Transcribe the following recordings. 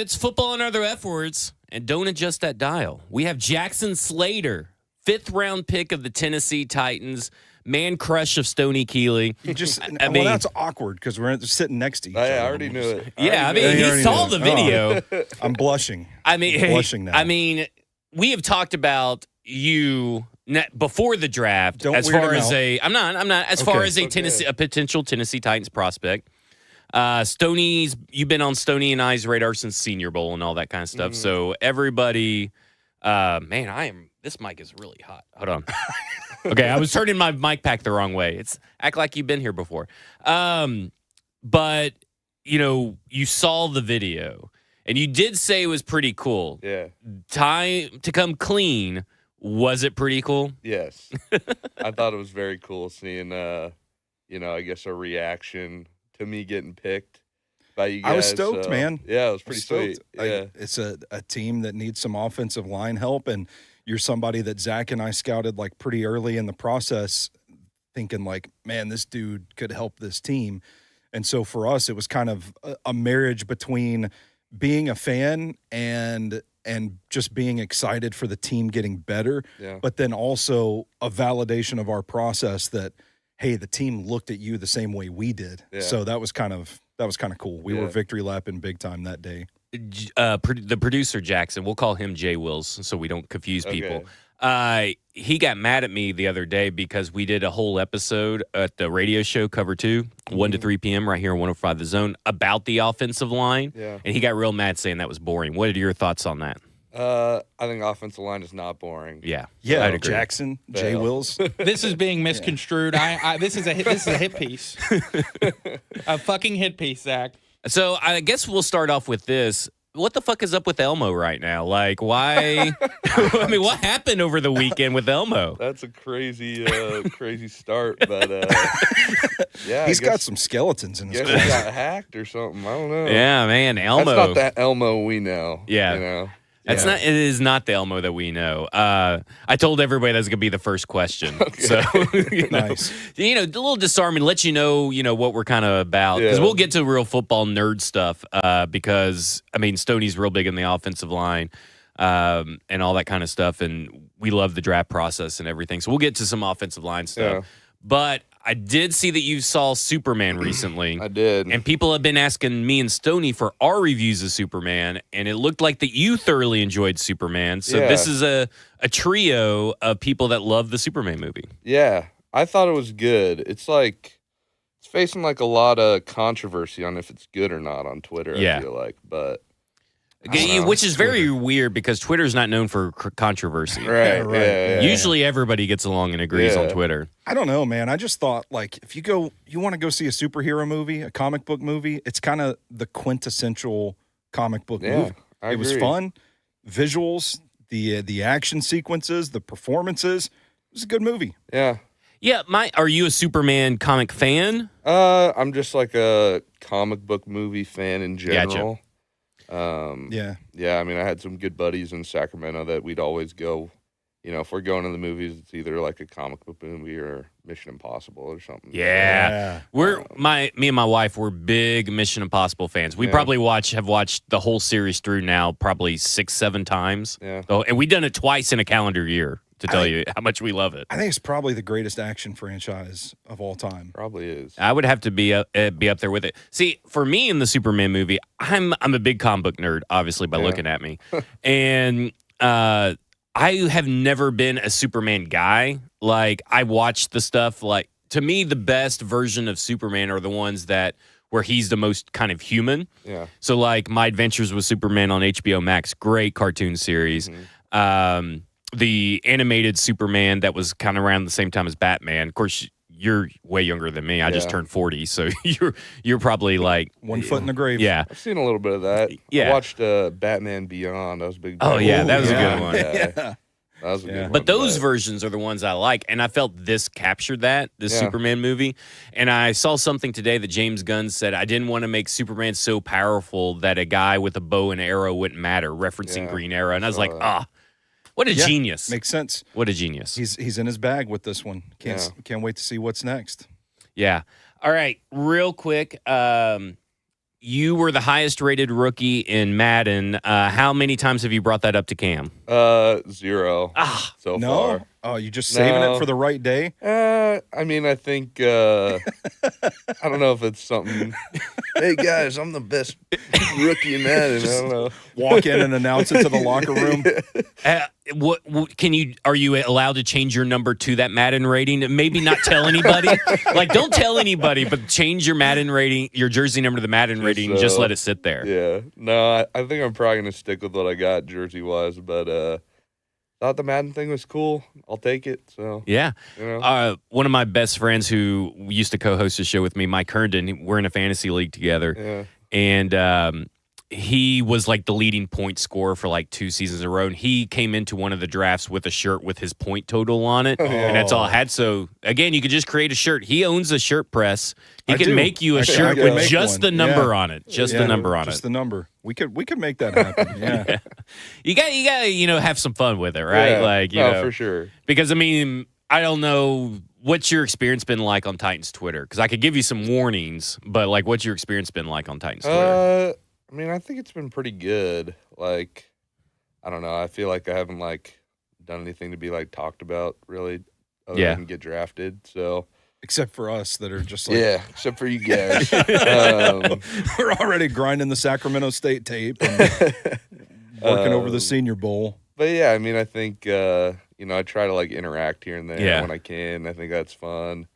It's football and other F words, and don't adjust that dial. We have Jackson Slater, 5th-round pick of the Tennessee Titans, man crush of Stoney Keeley. Well, that's awkward because we're sitting next to each other. I already knew it. He saw the video. I'm blushing. I'm blushing now. I mean, we have talked about you before the draft Don't as weird far him as out. I'm not as far as a potential Tennessee Titans prospect. Stoney's, you've been on Stoney and I's radar since Senior Bowl and all that kind of stuff. So everybody, this mic is really hot. Hold on. Okay, I was turning my mic pack the wrong way. It's act like you've been here before. But you saw the video and you did say it was pretty cool. Yeah. Time to come clean. Was it pretty cool? Yes. I thought it was very cool seeing, I guess a reaction to me getting picked by you guys. I was stoked, man. Yeah, it was pretty sweet. Yeah. It's a team that needs some offensive line help, and you're somebody that Zach and I scouted like pretty early in the process, thinking like, man, this dude could help this team. And so for us, it was kind of a marriage between being a fan and just being excited for the team getting better, but then also a validation of our process that, hey, the team looked at you the same way we did. Yeah. So that was kind of cool. We were victory lapping big time that day. The producer, Jackson, we'll call him Jay Wills so we don't confuse people. He got mad at me the other day because we did a whole episode at the radio show Cover 2, 1 to 3 p.m. right here on 105 The Zone about the offensive line. Yeah. And he got real mad saying that was boring. What are your thoughts on that? I think offensive line is not boring. Yeah, I'd agree. Jackson, Jay Wills. This is being misconstrued. This is a hit piece, a fucking hit piece, Zach. So I guess we'll start off with this. What the fuck is up with Elmo right now? Like, why? I mean, what happened over the weekend with Elmo? That's a crazy start, but he's got some skeletons in his closet. He got hacked or something. I don't know. Yeah, man, Elmo. That's not that Elmo we know. Yeah. That's not. It is not the Elmo that we know. I told everybody that's gonna be the first question. Okay. So nice. A little disarming. Let you know what we're kind of about because we'll get to real football nerd stuff. Because I mean, Stoney's real big in the offensive line, and all that kind of stuff, and we love the draft process and everything. So we'll get to some offensive line stuff. Yeah. But I did see that you saw Superman recently. I did. And people have been asking me and Stoney for our reviews of Superman, and it looked like that you thoroughly enjoyed Superman. So this is a trio of people that love the Superman movie. Yeah, I thought it was good. It's facing like a lot of controversy on if it's good or not on Twitter, I feel like. But which is very weird because Twitter's not known for controversy. Right. Yeah. Usually everybody gets along and agrees on Twitter. I don't know, man. I just thought, like, if you want to go see a superhero movie, a comic book movie, it's kind of the quintessential comic book movie. It was fun. Visuals, the action sequences, the performances. It was a good movie. Yeah. Yeah, are you a Superman comic fan? I'm just like a comic book movie fan in general. Gotcha. I mean, I had some good buddies in Sacramento that we'd always go, if we're going to the movies, it's either like a comic book movie or Mission Impossible or something. Yeah. Me and my wife, we're big Mission Impossible fans. We probably have watched the whole series through now probably 6-7 times. Yeah. And we've done it twice in a calendar year to tell you how much we love it. I think it's probably the greatest action franchise of all time. Probably is. I would have to be up there with it. See, for me in the Superman movie, I'm a big comic book nerd, obviously, by looking at me. And I have never been a Superman guy. Like, I watched the stuff, like, to me, the best version of Superman are the ones where he's the most kind of human. Yeah. So, like, My Adventures with Superman on HBO Max, great cartoon series. Mm-hmm. The animated Superman that was kind of around the same time as Batman. Of course, you're way younger than me. I just turned 40, so you're probably like 1 foot in the grave. Yeah, I've seen a little bit of that. Yeah, I watched Batman Beyond. That was a big. Oh yeah, that was a good one. That was a good one. But those versions are the ones I like, and I felt this captured this Superman movie. And I saw something today that James Gunn said, I didn't want to make Superman so powerful that a guy with a bow and arrow wouldn't matter, referencing Green Arrow. And I was like, what a genius. Makes sense. What a genius. He's in his bag with this one. Can't wait to see what's next. Yeah. All right. Real quick. you were the highest rated rookie in Madden. How many times have you brought that up to Cam? 0 so No? far. Oh, you just saving it for the right day? I mean, I think I don't know if it's something. Hey guys, I'm the best rookie in Madden. I don't know. Walk in and announce it to the locker room. What are you allowed to change your number to that Madden rating? Maybe not tell anybody. Like, don't tell anybody, but change your Madden rating, your jersey number to the Madden rating, and just let it sit there. Yeah. No, I think I'm probably gonna stick with what I got jersey wise, but thought the Madden thing was cool. I'll take it. So yeah, you know. One of my best friends who used to co-host a show with me, Mike Herndon, we're in a fantasy league together, and he was like the leading point scorer for like 2 seasons in a row. And he came into one of the drafts with a shirt with his point total on it, and that's all I had. So again, you could just create a shirt. He owns a shirt press. He can make you a shirt with just the number on it. Just the number on it. Just the number. We could make that happen. Yeah. You got have some fun with it, right? Yeah. Like you know, for sure. Because I mean, I don't know what's your experience been like on Titans Twitter. Because I could give you some warnings, but like, what's your experience been like on Titans Twitter? I mean, I think it's been pretty good. Like, I don't know. I feel like I haven't like done anything to be like talked about really, other than get drafted. So. Except for us that are just like... Yeah, except for you guys. We're already grinding the Sacramento State tape and working over the Senior Bowl. But yeah, I mean, I think, I try to like interact here and there when I can. I think that's fun.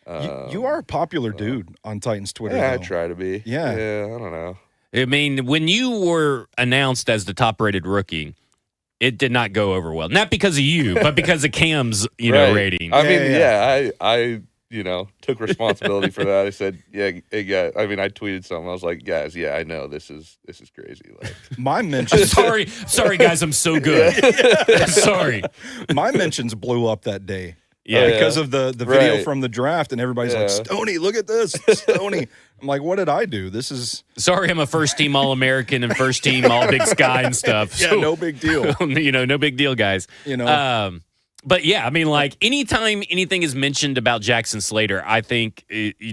You are a popular dude on Titans Twitter. Yeah, though. I try to be. Yeah. I don't know. I mean, when you were announced as the top-rated rookie, it did not go over well. Not because of you, but because of Cam's, rating. I mean, I took responsibility for that. I said, hey guys. I mean, I tweeted something. I was like, guys, I know this is crazy. Like, my mentions. sorry, guys, I'm so good. Sorry, my mentions blew up that day. Yeah, because of the video from the draft, and everybody's like, Stoney, look at this, Stoney. I'm like, what did I do? This is sorry. I'm a first-team All-American and first-team All-Big Sky and stuff. Yeah, so, no big deal. No big deal, guys. But yeah, I mean, like anytime anything is mentioned about Jackson Slater, I think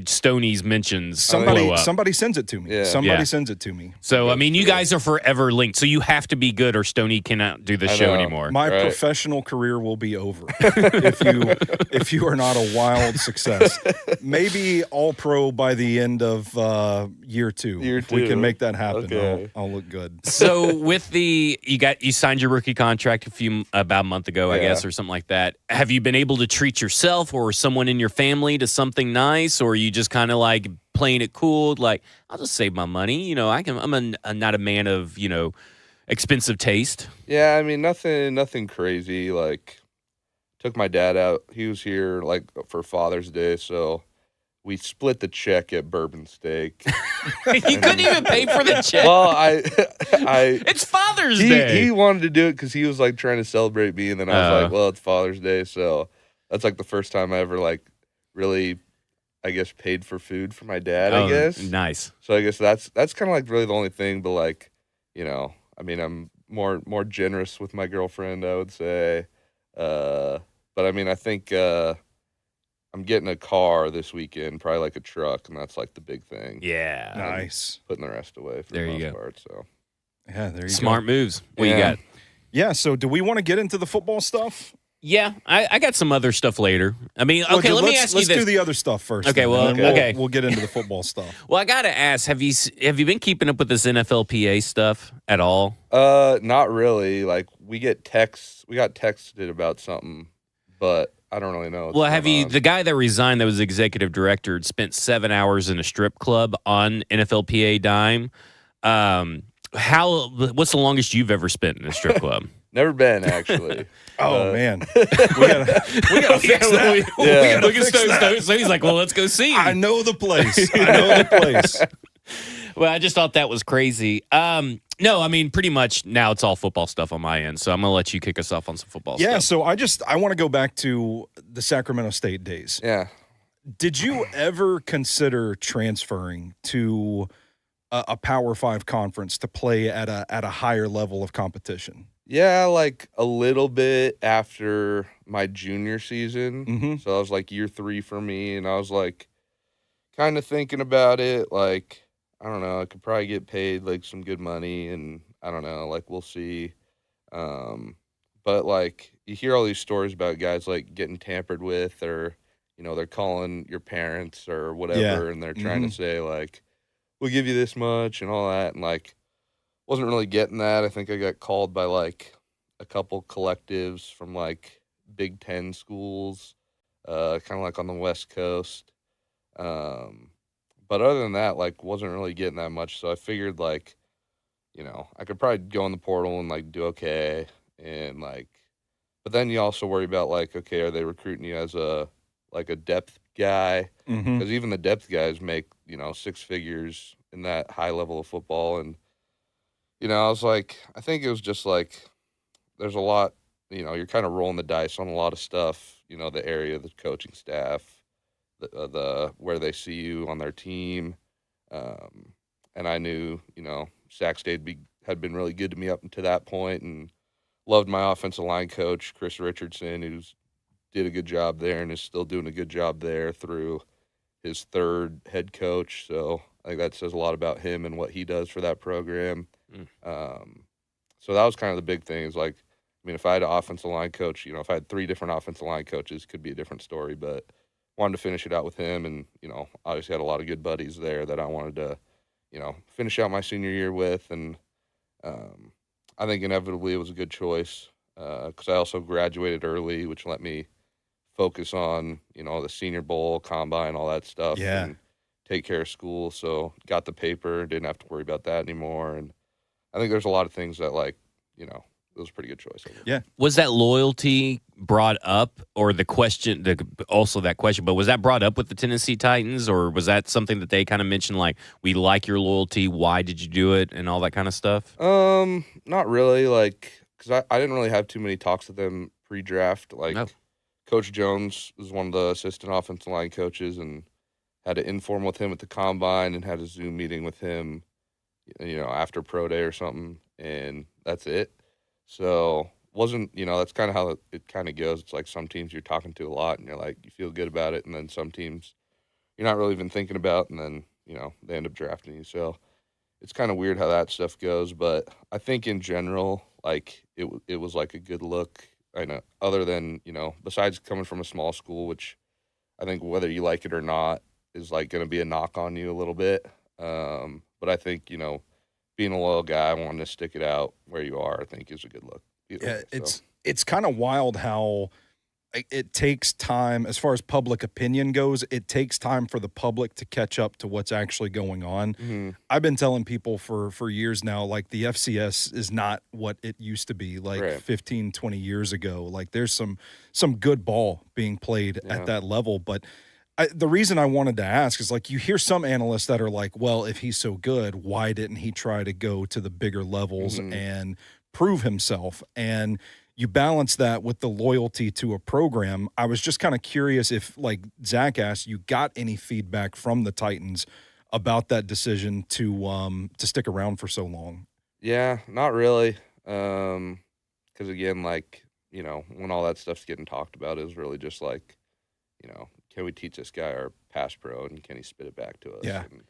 Stoney's mentions blow up. Somebody sends it to me. Yeah. Somebody sends it to me. So I mean, you guys are forever linked. So you have to be good, or Stoney cannot do the show anymore. My professional career will be over if you are not a wild success. Maybe all pro by the end of year two. If we can make that happen, okay. I'll look good. So with you signed your rookie contract about a month ago, I guess, or something like that. Have you been able to treat yourself or someone in your family to something nice, or are you just kind of like playing it cool? Like, I'll just save my money. I'm not a man of expensive taste. Yeah, I mean nothing crazy. Like, took my dad out. He was here like for Father's Day, so we split the check at Bourbon Steak. You couldn't even pay for the check. Well, it's Father's Day. He wanted to do it because he was like trying to celebrate me, and then I was like, well, it's Father's Day, so that's like the first time I ever like really, I guess, paid for food for my dad. I guess nice. So I guess that's kind of like really the only thing. But like, I mean, I'm more generous with my girlfriend, I would say. But I mean, I think. I'm getting a car this weekend, probably like a truck, and that's like the big thing. Yeah. Nice. Putting the rest away for the most part. So. Yeah, there you go. Smart moves. What you got? Yeah, so do we want to get into the football stuff? Yeah, I got some other stuff later. I mean, okay, let me ask you this. Let's do the other stuff first. Okay, we'll get into the football stuff. Well, I got to ask, have you been keeping up with this NFLPA stuff at all? Not really. Like, we got texted about something, but I don't really know. Well, the guy that resigned that was executive director had spent 7 hours in a strip club on NFLPA dime. What's the longest you've ever spent in a strip club? Never been, actually. Man. We gotta fix that. Look at so he's like, well, let's go see. I know the place. Well, I just thought that was crazy. No, I mean, pretty much now it's all football stuff on my end, so I'm going to let you kick us off on some football stuff. Yeah, so I want to go back to the Sacramento State days. Yeah. Did you ever consider transferring to a Power 5 conference to play at a higher level of competition? Yeah, like a little bit after my junior season. Mm-hmm. So I was like year 3 for me, and I was like kind of thinking about it. Like, I don't know. I could probably get paid like some good money, and I don't know. Like we'll see. But like you hear all these stories about guys like getting tampered with, or they're calling your parents or whatever, Yeah. and they're trying to say like, "We'll give you this much" and all that, and like wasn't really getting that. I think I got called by like a couple collectives from like Big Ten schools, kind of like on the West Coast. But other than that, like wasn't really getting that much. So I figured like, I could probably go in the portal and like do okay. And like, but then you also worry about like, okay, are they recruiting you as a depth guy? Mm-hmm. Because even the depth guys make, six figures in that high level of football. And, I was like, I think it was just like, there's a lot, you're kind of rolling the dice on a lot of stuff, the area, the coaching staff, the where they see you on their team. And I knew, Sac State had been really good to me up until that point, and loved my offensive line coach, Chris Richardson, who's did a good job there and is still doing a good job there through his third head coach. So I think that says a lot about him and what he does for that program. So that was kind of the big thing is like, I mean, if I had an offensive line coach, if I had 3 different offensive line coaches, could be a different story, but wanted to finish it out with him. And, obviously had a lot of good buddies there that I wanted to, finish out my senior year with. And I think inevitably it was a good choice because I also graduated early, which let me focus on, the Senior Bowl, Combine, all that stuff. Yeah. And take care of school. So got the paper, didn't have to worry about that anymore. And I think there's a lot of things that like, it was a pretty good choice. Yeah. Was that loyalty brought up, or the question, also that question, but was that brought up with the Tennessee Titans, or was that something that they kind of mentioned, like, we like your loyalty, why did you do it, and all that kind of stuff? Not really, like, because I didn't really have too many talks with them pre-draft. Like, No. Coach Jones was one of the assistant offensive line coaches, and had an informal with him at the Combine, and had a Zoom meeting with him, after Pro Day or something, and that's it. So wasn't, that's kind of how it kind of goes. It's like some teams you're talking to a lot and you're like, you feel good about it. And then some teams you're not really even thinking about. And then, they end up drafting you. So it's kind of weird how that stuff goes. But I think in general, like it was like a good look. I know other than, besides coming from a small school, which I think whether you like it or not is like going to be a knock on you a little bit. But I think, being a loyal guy, wanting to stick it out where you are, I think is a good look. Yeah, it's kind of wild how it takes time as far as public opinion goes. It takes time for the public to catch up to what's actually going on. Mm-hmm. I've been telling people for years now, like the FCS is not what it used to be like Right. 15, 20 years ago. Like there's some good ball being played Yeah. at that level, but the reason I wanted to ask is like you hear some analysts that are like, well, if he's so good, why didn't he try to go to the bigger levels and prove himself? And you balance that with the loyalty to a program. I was just kind of curious if, like Zach asked, you got any feedback from the Titans about that decision to stick around for so long? Yeah, not really. Because again, like, when all that stuff's getting talked about is really just like, can we teach this guy our pass pro and can he spit it back to us? Yeah. And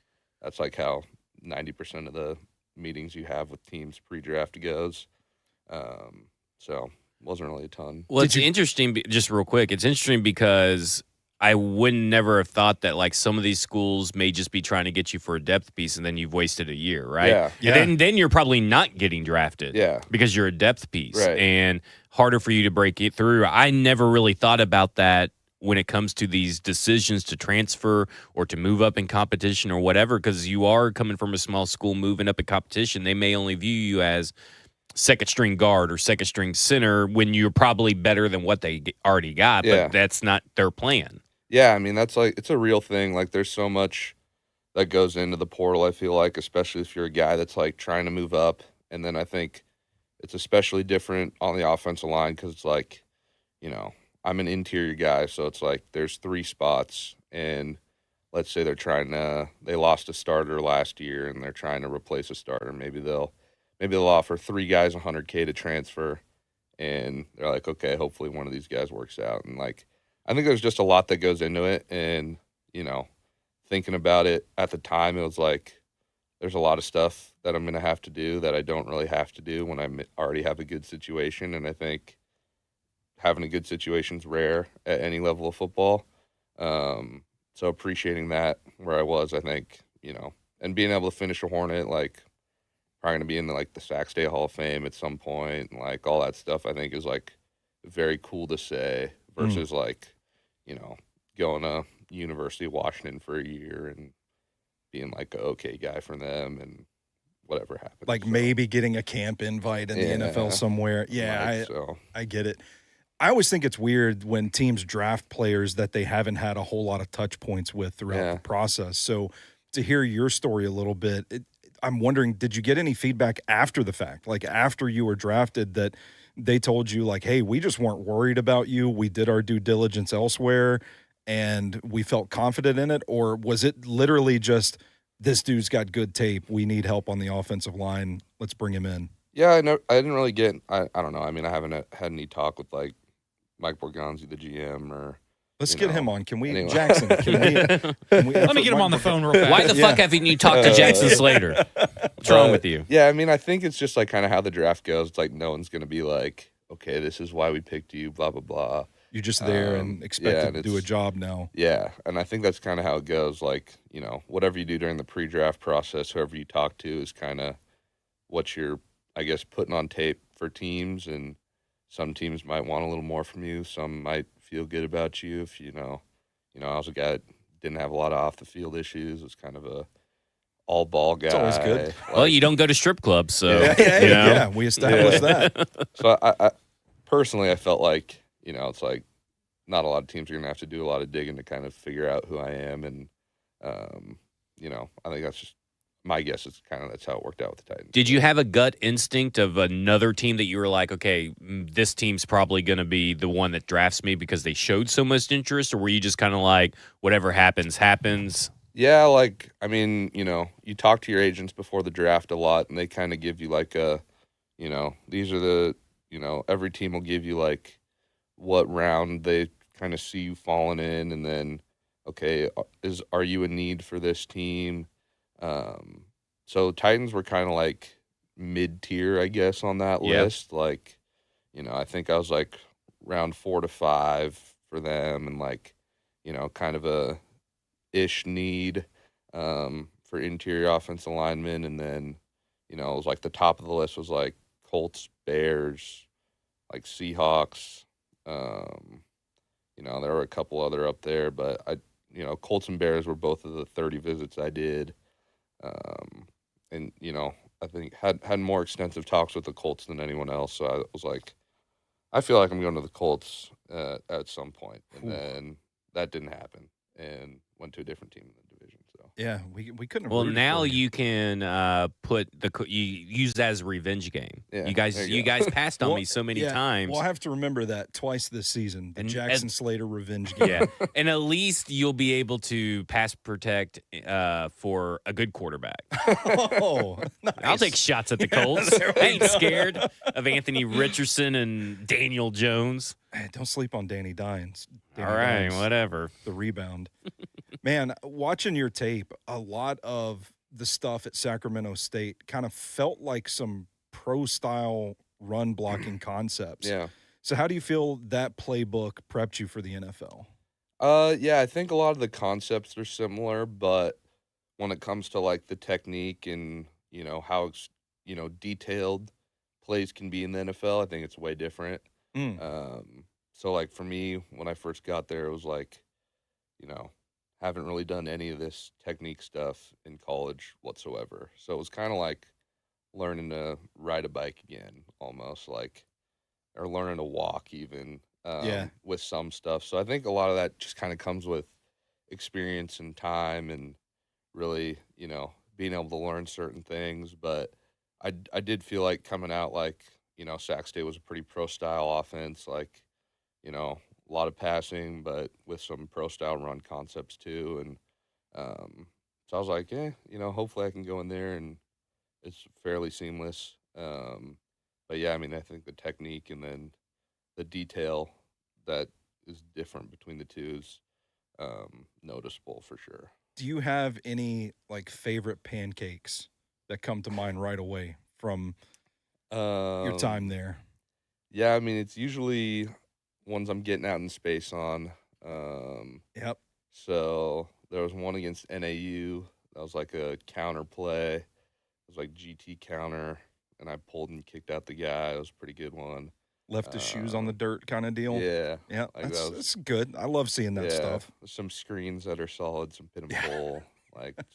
that's like how 90% of the meetings you have with teams pre-draft goes. So wasn't really a ton. Well, it's interesting, just real quick, it's interesting because I would never have thought that like some of these schools may just be trying to get you for a depth piece and then you've wasted a year, right? Yeah. And then you're probably not getting drafted. Yeah. Because you're a depth piece. Right. And harder for you to break it through. I never really thought about that when it comes to these decisions to transfer or to move up in competition or whatever, because you are coming from a small school moving up in competition. They may only view you as second string guard or second string center when you're probably better than what they already got, Yeah. but that's not their plan. Yeah, I mean, that's like, it's a real thing. Like, there's so much that goes into the portal, I feel like, especially if you're a guy that's like trying to move up. And then I think it's especially different on the offensive line because it's like, I'm an interior guy, so it's like there's 3 spots, and let's say they lost a starter last year and they're trying to replace a starter. Maybe they'll offer 3 guys $100K to transfer, and they're like, okay, hopefully one of these guys works out. And like, I think there's just a lot that goes into it, and thinking about it at the time, it was like, there's a lot of stuff that I'm going to have to do that I don't really have to do when I already have a good situation. And I think having a good situation is rare at any level of football. So appreciating that where I was, I think, and being able to finish a Hornet, like probably going to be in the Sac State Hall of Fame at some point, and like all that stuff, I think is like very cool to say versus going to University of Washington for a year and being like an okay guy for them and whatever happens. Like maybe getting a camp invite in the NFL somewhere. Yeah, I get it. I always think it's weird when teams draft players that they haven't had a whole lot of touch points with throughout the process. So to hear your story a little bit, I'm wondering, did you get any feedback after the fact? Like after you were drafted that they told you like, hey, we just weren't worried about you. We did our due diligence elsewhere and we felt confident in it? Or was it literally just, this dude's got good tape, we need help on the offensive line, let's bring him in? Yeah, I didn't really get, I don't know. I mean, I haven't had any talk with like Mike Borgonzi, the GM, or let's get him on. Can we, anyway. Jackson? Can we Let me get him on the phone real fast. Why the fuck haven't you talked to Jackson Slater? What's wrong with you? Yeah, I mean, I think it's just like kind of how the draft goes. It's like no one's gonna be like, okay, this is why we picked you, blah blah blah. You're just there and expected to do a job now. Yeah, and I think that's kind of how it goes. Like, whatever you do during the pre-draft process, whoever you talk to is kind of what you're, I guess, putting on tape for teams. And some teams might want a little more from you. Some might feel good about you if I was a guy that didn't have a lot of off the field issues. Was kind of a all ball guy. It's always good. Like, Well, you don't go to strip clubs, so yeah, we established that. So I personally, I felt like, it's like not a lot of teams are going to have to do a lot of digging to kind of figure out who I am. And, I think that's just my guess is that's how it worked out with the Titans. Did you have a gut instinct of another team that you were like, okay, this team's probably going to be the one that drafts me because they showed so much interest? Or were you just kind of like, whatever happens, happens? Yeah, like, I mean, you talk to your agents before the draft a lot, and they kind of give you like these are the, every team will give you like what round they kind of see you falling in, and then, okay, are you a need for this team? So Titans were kind of like mid-tier, I guess, on that list. Like, I think I was like round 4 to 5 for them, and like, kind of a ish need for interior offensive linemen. And then, it was like the top of the list was like Colts, Bears, like Seahawks. There were a couple other up there, but Colts and Bears were both of the 30 visits I did. And, I think had more extensive talks with the Colts than anyone else. So I was like, I feel like I'm going to the Colts at some point. And then that didn't happen and went to a different team in the division. So yeah, we couldn't have. Well, rooted now for you can you use that as a revenge game. Yeah, you guys passed on me so many times. We'll have to remember that twice this season. The And Jackson Slater revenge game. Yeah, and at least you'll be able to pass protect for a good quarterback. Oh, nice. I'll take shots at the Colts. I ain't scared of Anthony Richardson and Daniel Jones. Hey, don't sleep on Danny Dines. All right, whatever. The rebound. Man, watching your tape, a lot of the stuff at Sacramento State kind of felt like some pro-style run-blocking concepts. yeah. So how do you feel that playbook prepped you for the NFL? Yeah, I think a lot of the concepts are similar, but when it comes to like the technique and, how, detailed plays can be in the NFL, I think it's way different. So like for me, when I first got there, it was like, haven't really done any of this technique stuff in college whatsoever. So it was kind of like learning to ride a bike again, almost like, or learning to walk even, with some stuff. So I think a lot of that just kind of comes with experience and time and really, being able to learn certain things. But I did feel like coming out like, Sac State was a pretty pro-style offense, like, a lot of passing, but with some pro-style run concepts too. And so I was like, hopefully I can go in there and it's fairly seamless. But yeah, I mean, I think the technique and then the detail that is different between the two is noticeable for sure. Do you have any like favorite pancakes that come to mind right away from your time there? Yeah, I mean, it's usually ones I'm getting out in space on. Yep. So there was one against NAU that was like a counter play. It was like GT counter, and I pulled and kicked out the guy. It was a pretty good one. Left his shoes on the dirt kind of deal. Yeah. Yeah, Like that's good. I love seeing that stuff. Some screens that are solid, some pin and pull.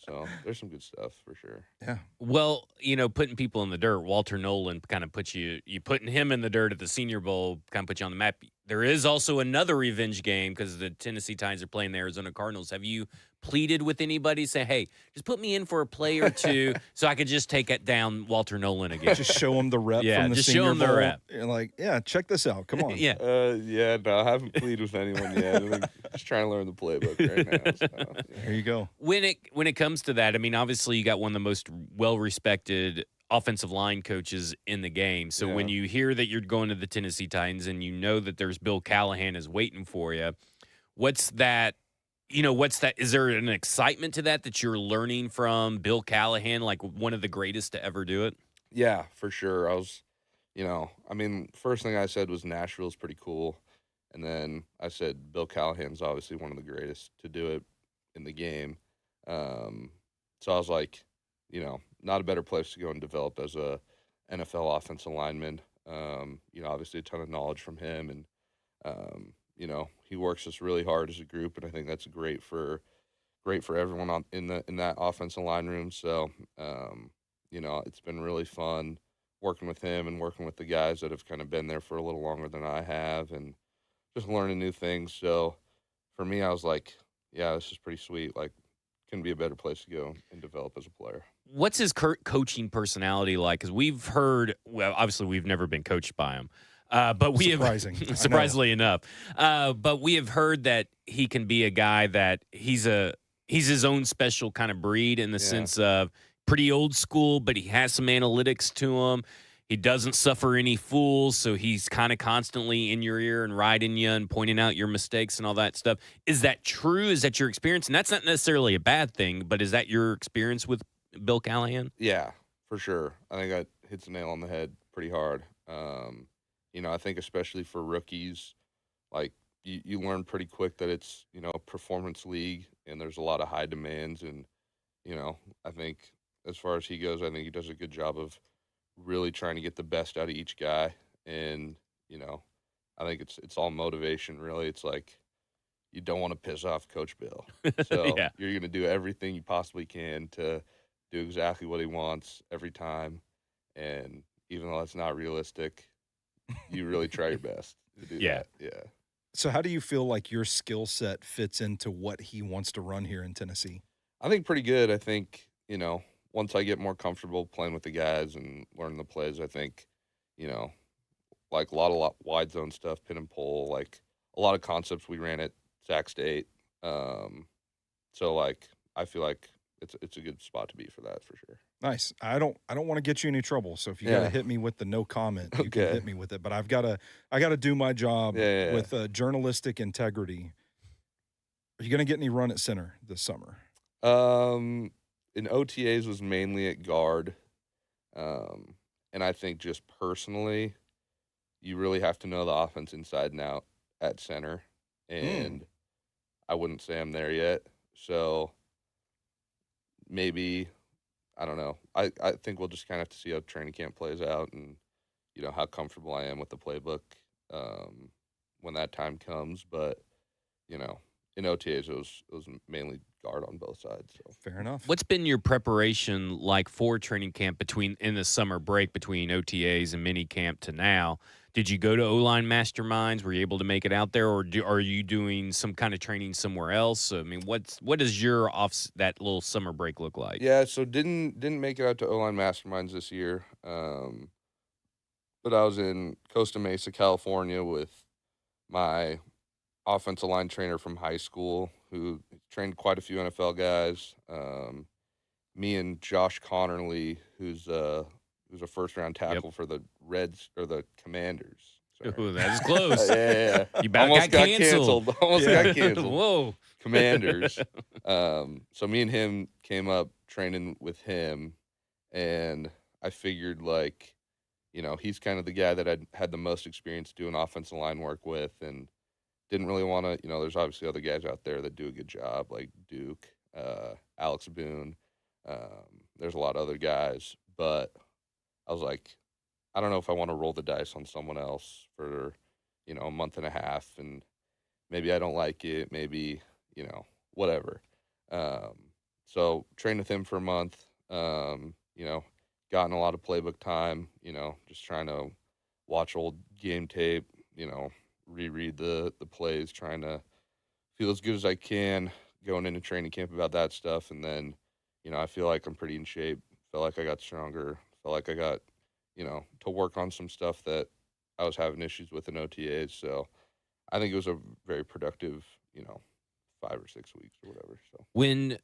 So there's some good stuff for sure. Yeah. Well, putting people in the dirt, Walter Nolan kind of puts you putting him in the dirt at the Senior Bowl kind of put you on the map. There is also another revenge game because the Tennessee Titans are playing the Arizona Cardinals. Have you pleaded with anybody? Say, hey, just put me in for a play or two so I could just take it down Walter Nolan again. Just show him the rep Yeah, from the just Senior show him the Bowl. rep. You're like, yeah, check this out. Come on. Yeah. No, I haven't pleaded with anyone yet. I'm just trying to learn the playbook right now. So, yeah. There you go. When it comes to that, I mean, obviously you got one of the most well-respected offensive line coaches in the game. So when you hear that you're going to the Tennessee Titans and you know that there's Bill Callahan is waiting for you, what's that? Is there an excitement to that you're learning from Bill Callahan, like one of the greatest to ever do it? Yeah, for sure. I was, first thing I said was Nashville's pretty cool. And then I said Bill Callahan's obviously one of the greatest to do it in the game. So I was like, not a better place to go and develop as a NFL offensive lineman. Obviously a ton of knowledge from him, and he works us really hard as a group, and I think that's great for everyone in that offensive line room. So it's been really fun working with him and working with the guys that have kind of been there for a little longer than I have, and just learning new things. So for me, I was like, yeah, this is pretty sweet. Like, couldn't be a better place to go and develop as a player. What's his coaching personality like? Because we've heard, well, obviously we've never been coached by him, but we surprisingly enough, but we have heard that he can be a guy that he's his own special kind of breed in the sense of pretty old school, but he has some analytics to him. He doesn't suffer any fools, so he's kind of constantly in your ear and riding you and pointing out your mistakes and all that stuff. Is that true? Is that your experience? And that's not necessarily a bad thing, but is that your experience with Bill Callahan? Yeah, for sure. I think that hits the nail on the head pretty hard. I think especially for rookies, like you learn pretty quick that it's, a performance league and there's a lot of high demands. And, I think as far as he goes, I think he does a good job of really trying to get the best out of each guy. And, I think it's all motivation, really. It's like you don't want to piss off Coach Bill. So you're going to do everything you possibly can to do exactly what he wants every time. And even though that's not realistic, you really try your best to do that. Yeah. So how do you feel like your skill set fits into what he wants to run here in Tennessee? I think pretty good. I think, once I get more comfortable playing with the guys and learning the plays, I think, like a lot of wide zone stuff, pin and pull, like a lot of concepts we ran at Sac State. So like I feel like it's a good spot to be for that for sure. Nice. I don't want to get you any trouble. So if you got to hit me with the no comment, you can hit me with it. But I got to do my job with journalistic integrity. Are you going to get any run at center this summer? In OTAs was mainly at guard. And I think just personally, you really have to know the offense inside and out at center. And I wouldn't say I'm there yet. So maybe, I don't know. I think we'll just kind of have to see how training camp plays out and, how comfortable I am with the playbook when that time comes. But, in OTAs, it was mainly guard on both sides. So. Fair enough. What's been your preparation like for training camp in the summer break between OTAs and mini camp to now? Did you go to O-line masterminds? Were you able to make it out there, or are you doing some kind of training somewhere else? I mean, what does your that little summer break look like? Yeah, so didn't make it out to O-line masterminds this year, but I was in Costa Mesa, California, with my offensive line trainer from high school who trained quite a few NFL guys. Me and Josh Connerly, who's a first-round tackle for the Reds or the Commanders. Ooh, that's close. Yeah. You almost got canceled. Almost got canceled. Whoa. Commanders. So me and him came up training with him, and I figured like, he's kind of the guy that I'd had the most experience doing offensive line work with, and didn't really want to, there's obviously other guys out there that do a good job, like Duke, Alex Boone. There's a lot of other guys, but I was like, I don't know if I want to roll the dice on someone else for, a month and a half, and maybe I don't like it, maybe, whatever. So trained with him for a month, gotten a lot of playbook time, just trying to watch old game tape, reread the plays, trying to feel as good as I can going into training camp about that stuff. And then, I feel like I'm pretty in shape, feel like I got stronger, feel like I got, to work on some stuff that I was having issues with in OTAs. So I think it was a very productive, 5 or 6 weeks or whatever. So When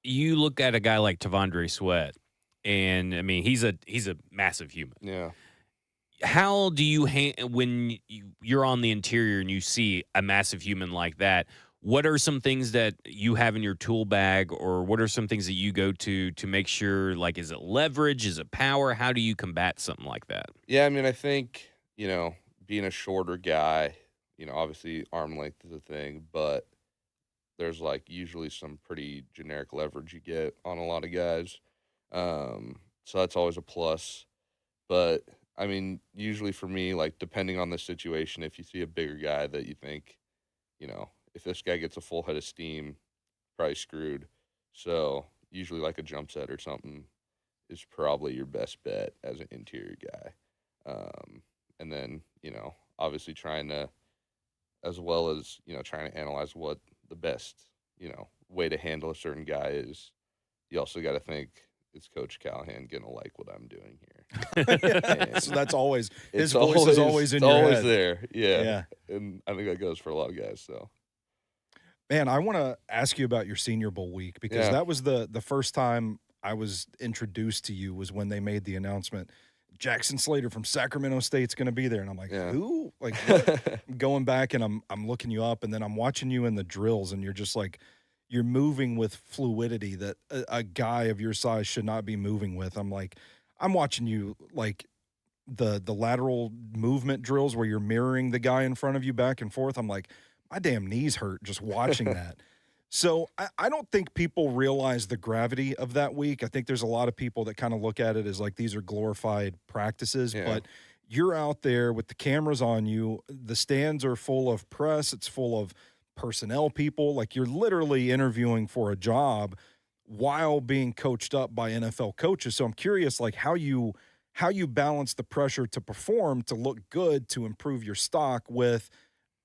you look at a guy like Tavondre Sweat, and I mean he's a massive human. yeah. How do you when you're on the interior and you see a massive human like that? What are some things that you have in your tool bag, or what are some things that you go to make sure, like, is it leverage, is it power? How do you combat something like that? Yeah, I mean, I think, being a shorter guy, obviously arm length is a thing, but there's like usually some pretty generic leverage you get on a lot of guys. So that's always a plus. But I mean, usually for me, like depending on the situation, if you see a bigger guy that you think, if this guy gets a full head of steam, probably screwed. So usually like a jump set or something is probably your best bet as an interior guy. And then, obviously trying to, as well as, trying to analyze what the best, way to handle a certain guy is. You also got to think, is Coach Callahan going to like what I'm doing here? So that's always, his voice is always in your always head. there. Yeah. And I think that goes for a lot of guys. So, Man, I want to ask you about your Senior Bowl week, because Yeah. that was the first time I was introduced to you, was when they made the announcement, Jackson Slater from Sacramento State's going to be there. And I'm like, Yeah. who? Like, what? Going back and I'm looking you up, and then I'm watching you in the drills, and you're just like, you're moving with fluidity that a guy of your size should not be moving with. I'm like, I'm watching you like the lateral movement drills where you're mirroring the guy in front of you back and forth. I'm like, my damn knees hurt just watching that. So I don't think people realize the gravity of that week. I think there's a lot of people that kind of look at it as like these are glorified practices, Yeah. but you're out there with the cameras on you. The stands are full of press. It's full of personnel people. Like, you're literally interviewing for a job while being coached up by NFL coaches. So I'm curious, like, how you balance the pressure to perform, to look good, to improve your stock with,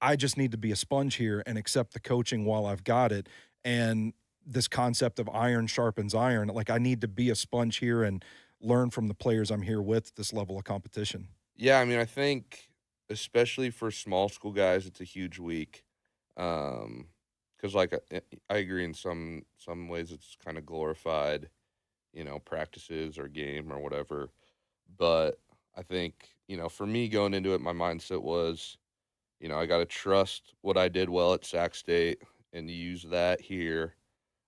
I just need to be a sponge here and accept the coaching while I've got it. And this concept of iron sharpens iron. Like, I need to be a sponge here and learn from the players I'm here with, this level of competition. Yeah, I mean, I think especially for small school guys, it's a huge week. Because like I agree in some ways it's kind of glorified, practices or game or whatever. But I think, for me going into it, my mindset was, I got to trust what I did well at Sac State and use that here,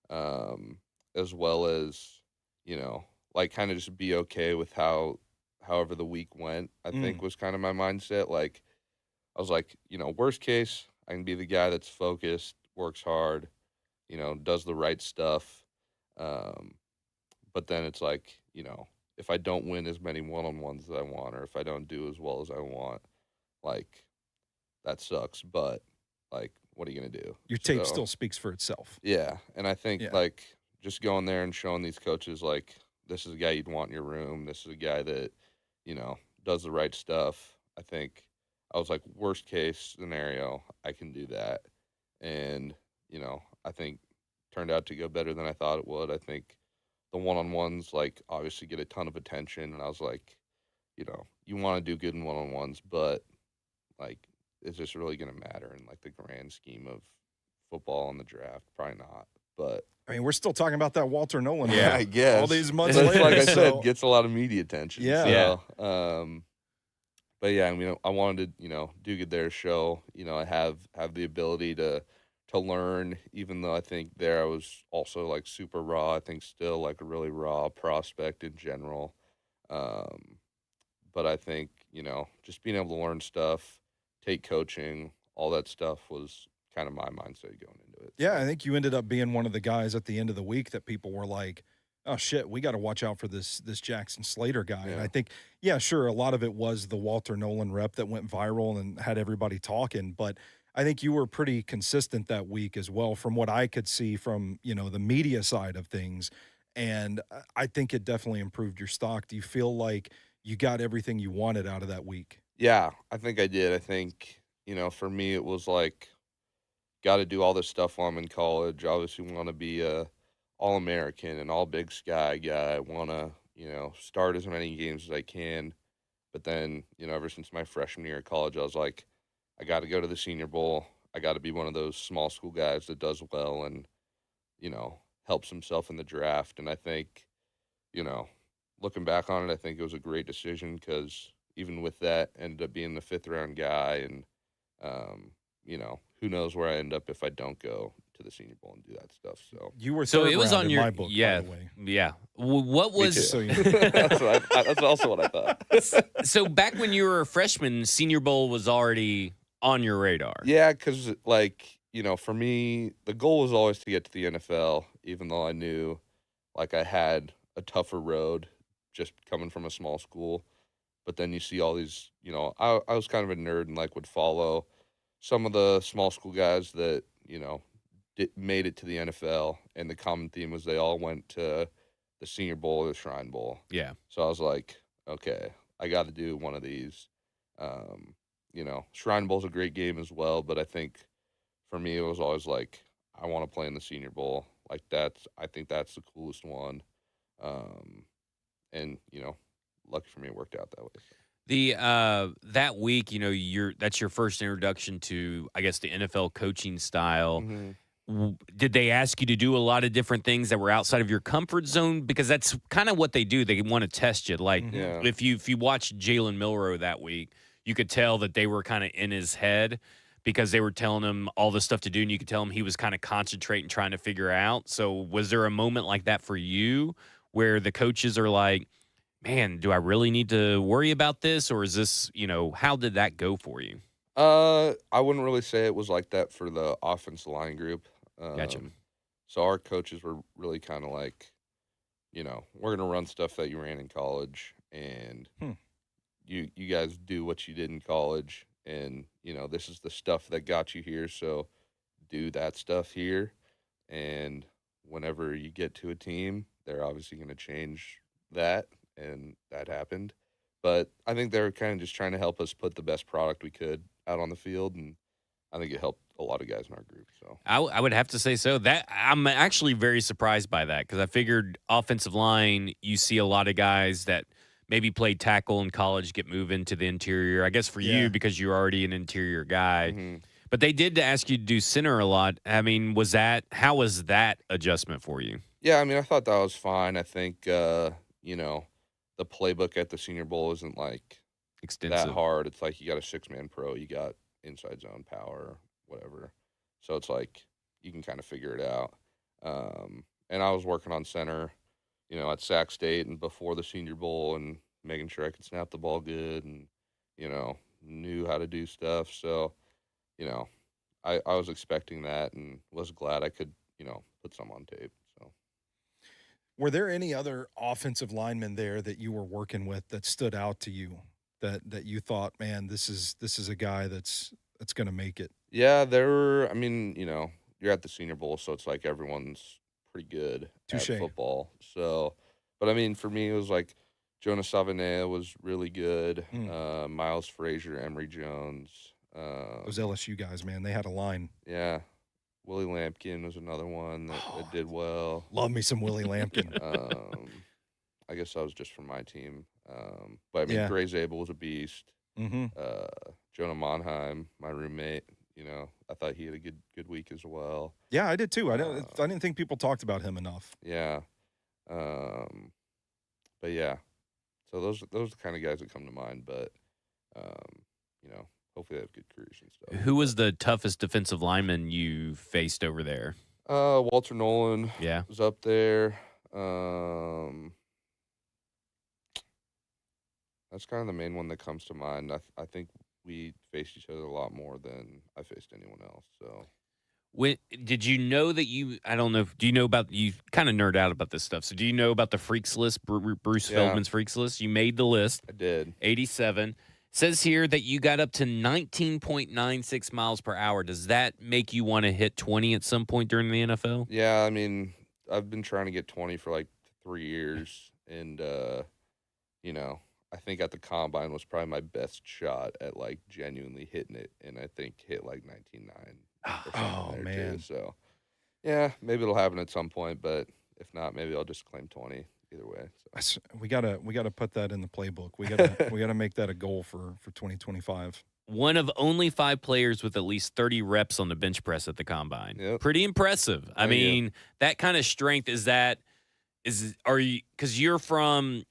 as well as, like kind of just be okay with however the week went, I think was kind of my mindset. Like, I was like, worst case, I can be the guy that's focused, works hard, does the right stuff. But then it's like, if I don't win as many one-on-ones as I want, or if I don't do as well as I want, like, that sucks. But, like, what are you going to do? Your tape still speaks for itself. Yeah. And I think, Yeah. like, just going there and showing these coaches, like, this is a guy you'd want in your room. This is a guy that, does the right stuff. I think I was like, worst case scenario, I can do that. And, I think turned out to go better than I thought it would. I think the one-on-ones, like, obviously get a ton of attention. And I was like, you want to do good in one-on-ones, but, like, is this really going to matter in, like, the grand scheme of football and the draft? Probably not. But I mean, we're still talking about that Walter Nolan. yeah, role I guess all these months But later. like I so- said, gets a lot of media attention. Yeah. So, but yeah, I mean, I wanted to, do good there, show, I have the ability to to learn, even though I think there I was also like super raw. I think still like a really raw prospect in general. Um, but I think, just being able to learn stuff, take coaching, all that stuff was kind of my mindset going into it. Yeah, I think you ended up being one of the guys at the end of the week that people were like, "Oh shit, we got to watch out for this Jackson Slater guy." And Yeah. I think, yeah, sure, a lot of it was the Walter Nolan rep that went viral and had everybody talking, but I think you were pretty consistent that week as well from what I could see from, the media side of things. And I think it definitely improved your stock. Do you feel like you got everything you wanted out of that week? Yeah, I think I did. I think, for me, it was like, got to do all this stuff while I'm in college. Obviously, want to be a All-American and All Big Sky guy. Want to, start as many games as I can. But then, ever since my freshman year of college, I was like, I got to go to the Senior Bowl. I got to be one of those small school guys that does well and, helps himself in the draft. And I think, looking back on it, I think it was a great decision because even with that, ended up being the 5th-round guy. And, who knows where I end up if I don't go to the Senior Bowl and do that stuff. So You were So third it was round on in your my book, yeah, by the way. yeah. What Me was too. So you that's also what I thought. so back when you were a freshman, Senior Bowl was already on your radar. Yeah, because for me, the goal was always to get to the NFL, even though I knew like I had a tougher road just coming from a small school. But then you see all these, I was kind of a nerd and like would follow some of the small school guys that, made it to the NFL. And the common theme was they all went to the Senior Bowl or the Shrine Bowl. Yeah. So I was like, okay, I got to do one of these. Shrine Bowl's a great game as well, but I think for me, it was always like, I want to play in the Senior Bowl. Like I think that's the coolest one. And, lucky for me, it worked out that way. So. The that week, that's your first introduction to, I guess, the NFL coaching style. Did they ask you to do a lot of different things that were outside of your comfort zone? Because that's kind of what they do. They want to test you. Like Yeah. if you watch Jalen Milroe that week, you could tell that they were kind of in his head because they were telling him all the stuff to do, and you could tell him he was kind of concentrating, trying to figure out. So was there a moment like that for you where the coaches are like, man, do I really need to worry about this? Or is this, how did that go for you? I wouldn't really say it was like that for the offensive line group. Gotcha. So our coaches were really kind of like, we're going to run stuff that you ran in college, and you guys do what you did in college, and, this is the stuff that got you here, so do that stuff here. And whenever you get to a team, they're obviously going to change that, and that happened. But I think they were kind of just trying to help us put the best product we could out on the field, and I think it helped a lot of guys in our group. So I would have to say so. That I'm actually very surprised by that because I figured offensive line, you see a lot of guys that maybe played tackle in college get moved into the interior. I guess for you because you're already an interior guy. But they did ask you to do center a lot. I mean, how was that adjustment for you? Yeah, I mean, I thought that was fine. I think the playbook at the Senior Bowl isn't like Extensive. that hard. It's like you got a 6-man pro, you got inside zone power, whatever. So it's like you can kind of figure it out. And I was working on center, at Sac State and before the Senior Bowl, and making sure I could snap the ball good, and knew how to do stuff. So I was expecting that and was glad I could put some on tape. So. Were there any other offensive linemen there that you were working with that stood out to you that you thought, man, this is a guy that's going to make it? Yeah, there were. I mean, you're at the Senior Bowl, so it's like everyone's pretty good Touche. at football. So, but I mean, for me, it was like Jonas Savanea was really good. Miles Frazier, Emory Jones. Those LSU guys, man, they had a line. Yeah. Willie Lampkin was another one that did well. Love me some Willie Lampkin. I guess that was just from my team. But I mean, Gray Zabel was a beast. Jonah Monheim, my roommate, I thought he had a good week as well. Yeah, I did too. I didn't think people talked about him enough. Yeah. But yeah. So those are the kind of guys that come to mind. But hopefully they have good careers and stuff. Who was the toughest defensive lineman you faced over there? Walter Nolan Yeah. was up there. That's kind of the main one that comes to mind. I think we faced each other a lot more than I faced anyone else. So, When did you know that you? I don't know. Do you know about you? Kind of nerd out about this stuff. So, do you know about the freaks list? Bruce Yeah. Feldman's freaks list. You made the list. I did. 87 says here that you got up to 19.96 miles per hour. Does that make you want to hit 20 at some point during the NFL? Yeah, I mean, I've been trying to get 20 for like 3 years, and you know, I think at the combine was probably my best shot at like genuinely hitting it, and I think hit like 19.9. Oh, man. Too. So, yeah, maybe it'll happen at some point, but if not, maybe I'll just claim 20 either way. So. We gotta put that in the playbook. We gotta make that a goal for 2025. One of only 5 players with at least 30 reps on the bench press at the combine. Yep. Pretty impressive. I mean, that kind of strength are you, because you're from,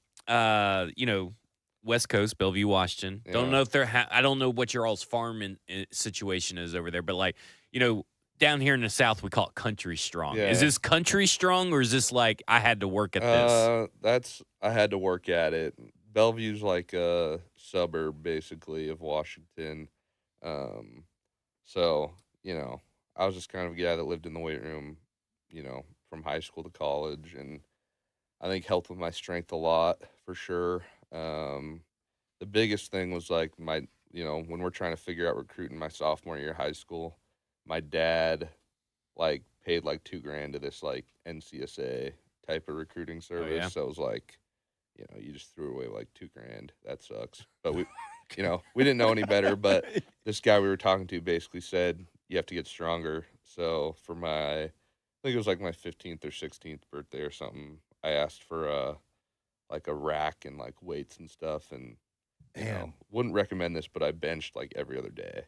West Coast, Bellevue, Washington. Yeah. Don't know if I don't know what your all's farm situation is over there, but like, down here in the South, we call it country strong. Yeah. Is this country strong, or is this like I had to work at this? I had to work at it. Bellevue's like a suburb, basically, of Washington. So, I was just kind of a guy that lived in the weight room, from high school to college, and I think helped with my strength a lot, for sure. The biggest thing was like when we're trying to figure out recruiting my sophomore year of high school, my dad like paid like $2,000 to this like NCSA type of recruiting service. yeah? So it was like, you just threw away like $2,000. That sucks. But we didn't know any better. But this guy we were talking to basically said you have to get stronger. So for I think it was like my 15th or 16th birthday or something, I asked for a rack and like weights and stuff, and wouldn't recommend this, but I benched like every other day,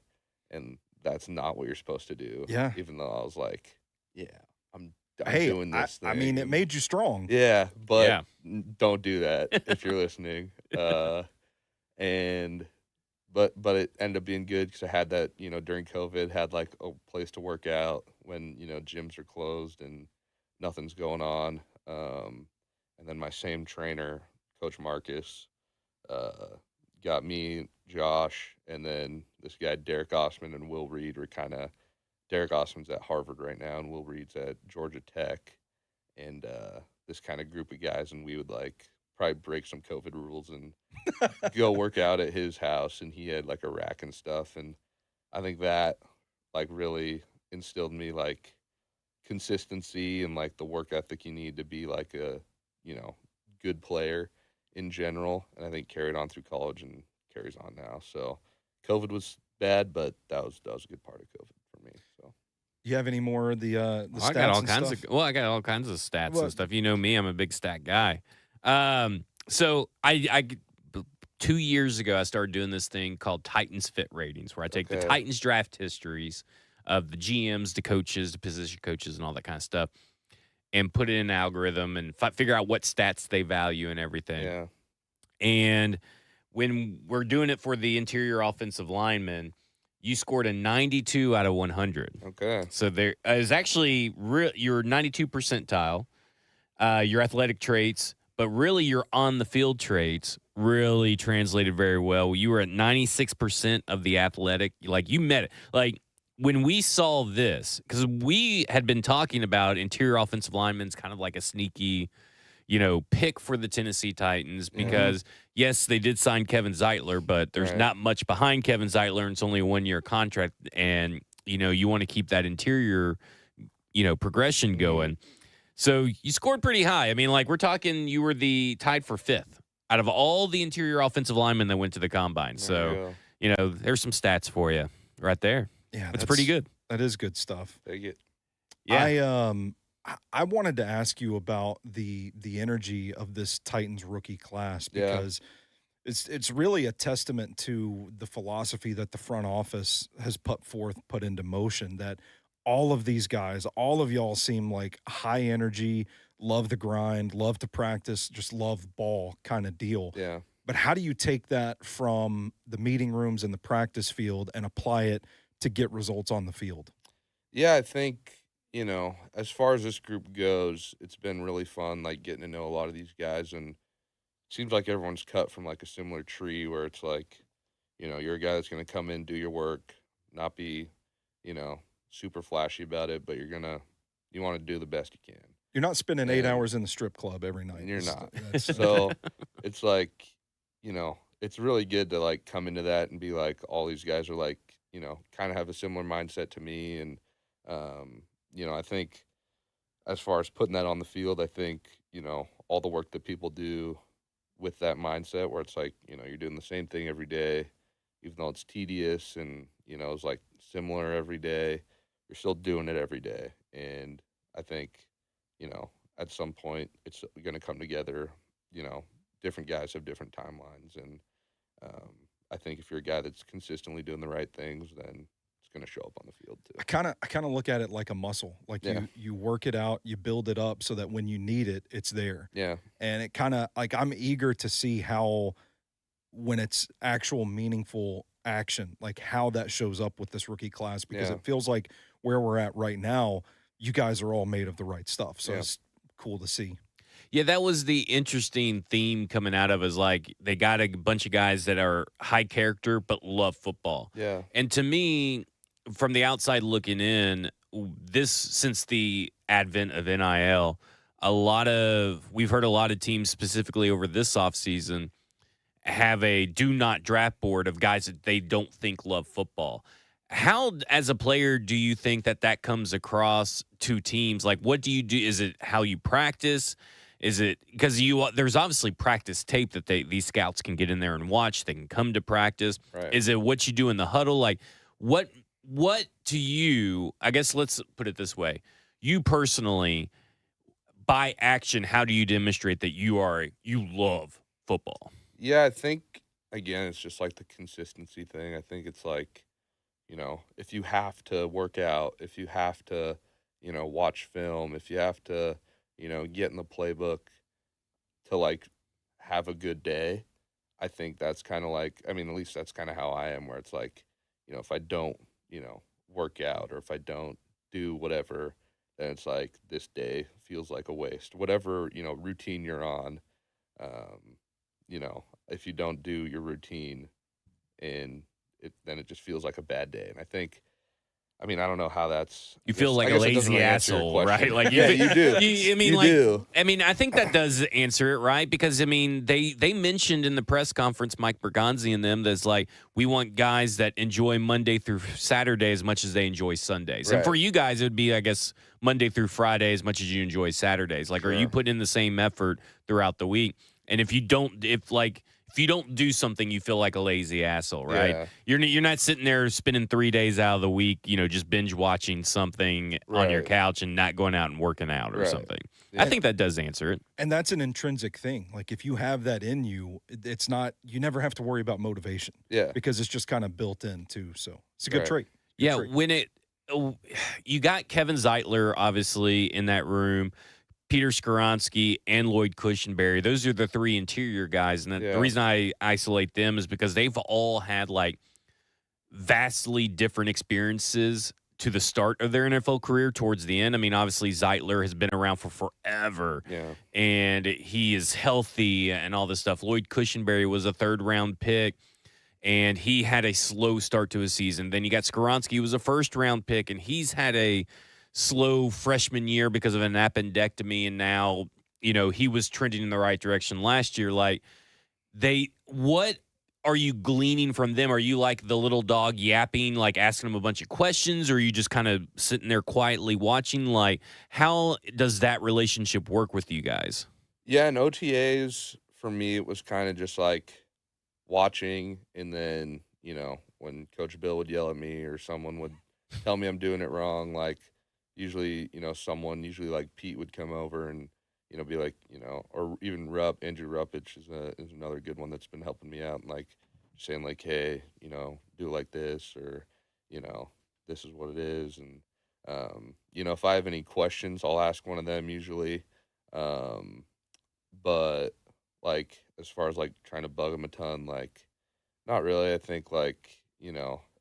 and that's not what you're supposed to do. Yeah. Even though I was like, I'm Hey, doing this thing. I mean, it made you strong. Yeah, but Yeah. don't do that if you're listening. But it ended up being good because I had that, during COVID, had like a place to work out when, gyms are closed and nothing's going on. And then my same trainer, Coach Marcus, got me, Josh, and then this guy, Derek Osman and Will Reed were Derek Osman's at Harvard right now, and Will Reed's at Georgia Tech. And this kind of group of guys, and we would like probably break some COVID rules and go work out at his house, and he had like a rack and stuff. And I think that like really instilled in me like consistency and like the work ethic you need to be like a good player in general, and I think carried on through college and carries on now. So COVID was bad, but that was a good part of COVID for me. So You have any more of the stats? I got all and kinds stuff? I got all kinds of stats What? and stuff. You know me, I'm a big stat guy. So I 2 years ago I started doing this thing called Titans Fit Ratings, where I take the Okay. Titans draft histories of the GMs, the coaches, the position coaches, and all that kind of stuff, and put it in an algorithm and figure out what stats they value and everything. yeah, And when we're doing it for the interior offensive linemen, you scored a 92 out of 100. okay, So there is actually your 92 percentile, your athletic traits, but really your on the field traits really translated very well. You were at 96% of the athletic, like you met it. Like when we saw this, because we had been talking about interior offensive linemen kind of like a sneaky, pick for the Tennessee Titans because, yes, they did sign Kevin Zeitler, but there's Right. not much behind Kevin Zeitler, and it's only a 1-year contract, and, you want to keep that interior, progression going. So you scored pretty high. I mean, like, we're talking you were tied for 5th out of all the interior offensive linemen that went to the combine. So, there's some stats for you right there. Yeah, It's pretty good. That is good stuff. take it. Yeah. I wanted to ask you about the energy of this Titans rookie class Yeah. because it's really a testament to the philosophy that the front office has put into motion, that all of these guys, all of y'all seem like high energy, love the grind, love to practice, just love ball kind of deal. Yeah, but how do you take that from the meeting rooms and the practice field and apply it to get results on the field? Yeah, I think, as far as this group goes, it's been really fun, like, getting to know a lot of these guys, and it seems like everyone's cut from, like, a similar tree where it's like, you're a guy that's gonna come in, do your work, not be, super flashy about it, but you wanna do the best you can. You're not spending 8 And hours in the strip club every night. and you're not. That's So, it's like, it's really good to, like, come into that and be like, all these guys are, like, kinda have a similar mindset to me, and, I think as far as putting that on the field, I think, all the work that people do with that mindset where it's like, you're doing the same thing every day, even though it's tedious and, it's like similar every day, you're still doing it every day. And I think, at some point it's going to come together, different guys have different timelines. And I think if you're a guy that's consistently doing the right things, then it's going to show up on the field too. I kind of look at it like a muscle. Like Yeah. you work it out, you build it up so that when you need it, it's there. Yeah. And it kind of like I'm eager to see how when it's actual meaningful action, like how that shows up with this rookie class, because Yeah. it feels like where we're at right now, you guys are all made of the right stuff. So Yeah. it's cool to see. Yeah, that was the interesting theme coming out of is like they got a bunch of guys that are high character but love football. Yeah. And to me, from the outside looking in, this since the advent of NIL, we've heard a lot of teams specifically over this offseason have a do not draft board of guys that they don't think love football. How, as a player, do you think that comes across to teams? Like, what do you do? Is it how you practice? Is it because there's obviously practice tape that these scouts can get in there and watch. They can come to practice. Right. Is it what you do in the huddle? Like, what to you? I guess let's put it this way: you personally, by action, how do you demonstrate that you love football? Yeah, I think again it's just like the consistency thing. I think it's like, if you have to work out, if you have to, watch film, if you have to, get in the playbook to like have a good day, I think that's kind of like, at least that's kind of how I am, where it's like, if I don't, work out or if I don't do whatever, then it's like this day feels like a waste. Whatever, routine you're on, if you don't do your routine and then it just feels like a bad day. And I think, I don't know how that's. You feel like I a guess it doesn't lazy really answer your asshole, question. right? Like yeah, you do. You do. I think that does answer it, right? Because they mentioned in the press conference, Mike Bergonzi and them, that's like we want guys that enjoy Monday through Saturday as much as they enjoy Sundays. And Right. for you guys, it would be, I guess, Monday through Friday as much as you enjoy Saturdays. Like, Sure. are you putting in the same effort throughout the week? And if you don't do something, you feel like a lazy asshole, right? Yeah. You're not sitting there spending 3 days out of the week, just binge watching something on your Right. couch and not going out and working out or Right. something. Yeah. I think that does answer it. And that's an intrinsic thing. Like if you have that in you, it's not, you never have to worry about motivation. Yeah. Because it's just kind of built in too. So it's a good Right. trait. Good Yeah, trait. you got Kevin Zeitler obviously in that room, Peter Skoronski and Lloyd Cushenberry. Those are the three interior guys, and Yeah. the reason I isolate them is because they've all had like vastly different experiences to the start of their NFL career towards the end. Obviously Zeitler has been around for forever. Yeah. And he is healthy and all this stuff. Lloyd Cushenberry was a third-round pick, and he had a slow start to his season. Then you got Skoronski, who was a first-round pick, and he's had a slow freshman year because of an appendectomy, and now, he was trending in the right direction last year. Like, what are you gleaning from them? Are you like the little dog yapping, like asking them a bunch of questions, or are you just kind of sitting there quietly watching? Like, how does that relationship work with you guys? Yeah, in OTAs, for me, it was kind of just like watching, and then, when Coach Bill would yell at me or someone would tell me I'm doing it wrong, like, usually, someone, like Pete would come over and, be like, or even Andrew Ruppich is another good one that's been helping me out, and like saying like, hey, do it like this, or, this is what it is. And, if I have any questions, I'll ask one of them usually. But like as far as like trying to bug them a ton, like not really. I think like,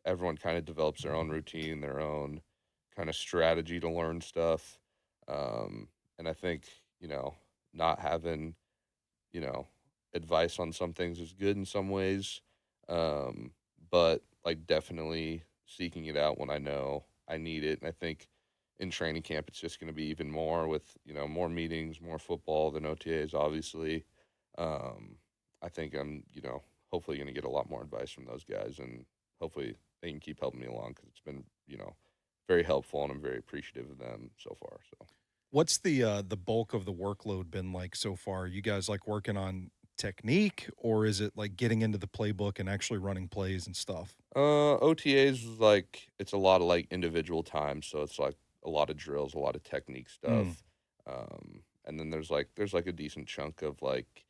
everyone kind of develops their own routine, their own kind of strategy to learn stuff. And I think, not having, you know, advice on some things is good in some ways. But like definitely seeking it out when I know I need it. And I think in training camp, it's just going to be even more with, more meetings, more football than OTAs, obviously. I think I'm, hopefully going to get a lot more advice from those guys, and hopefully they can keep helping me along because it's been, very helpful, and I'm very appreciative of them so far. So, What's the bulk of the workload been like so far? You guys like working on technique, or is it like getting into the playbook and actually running plays and stuff? OTAs is like it's a lot of like individual time, so it's like a lot of drills, a lot of technique stuff. And then there's like a decent chunk of like,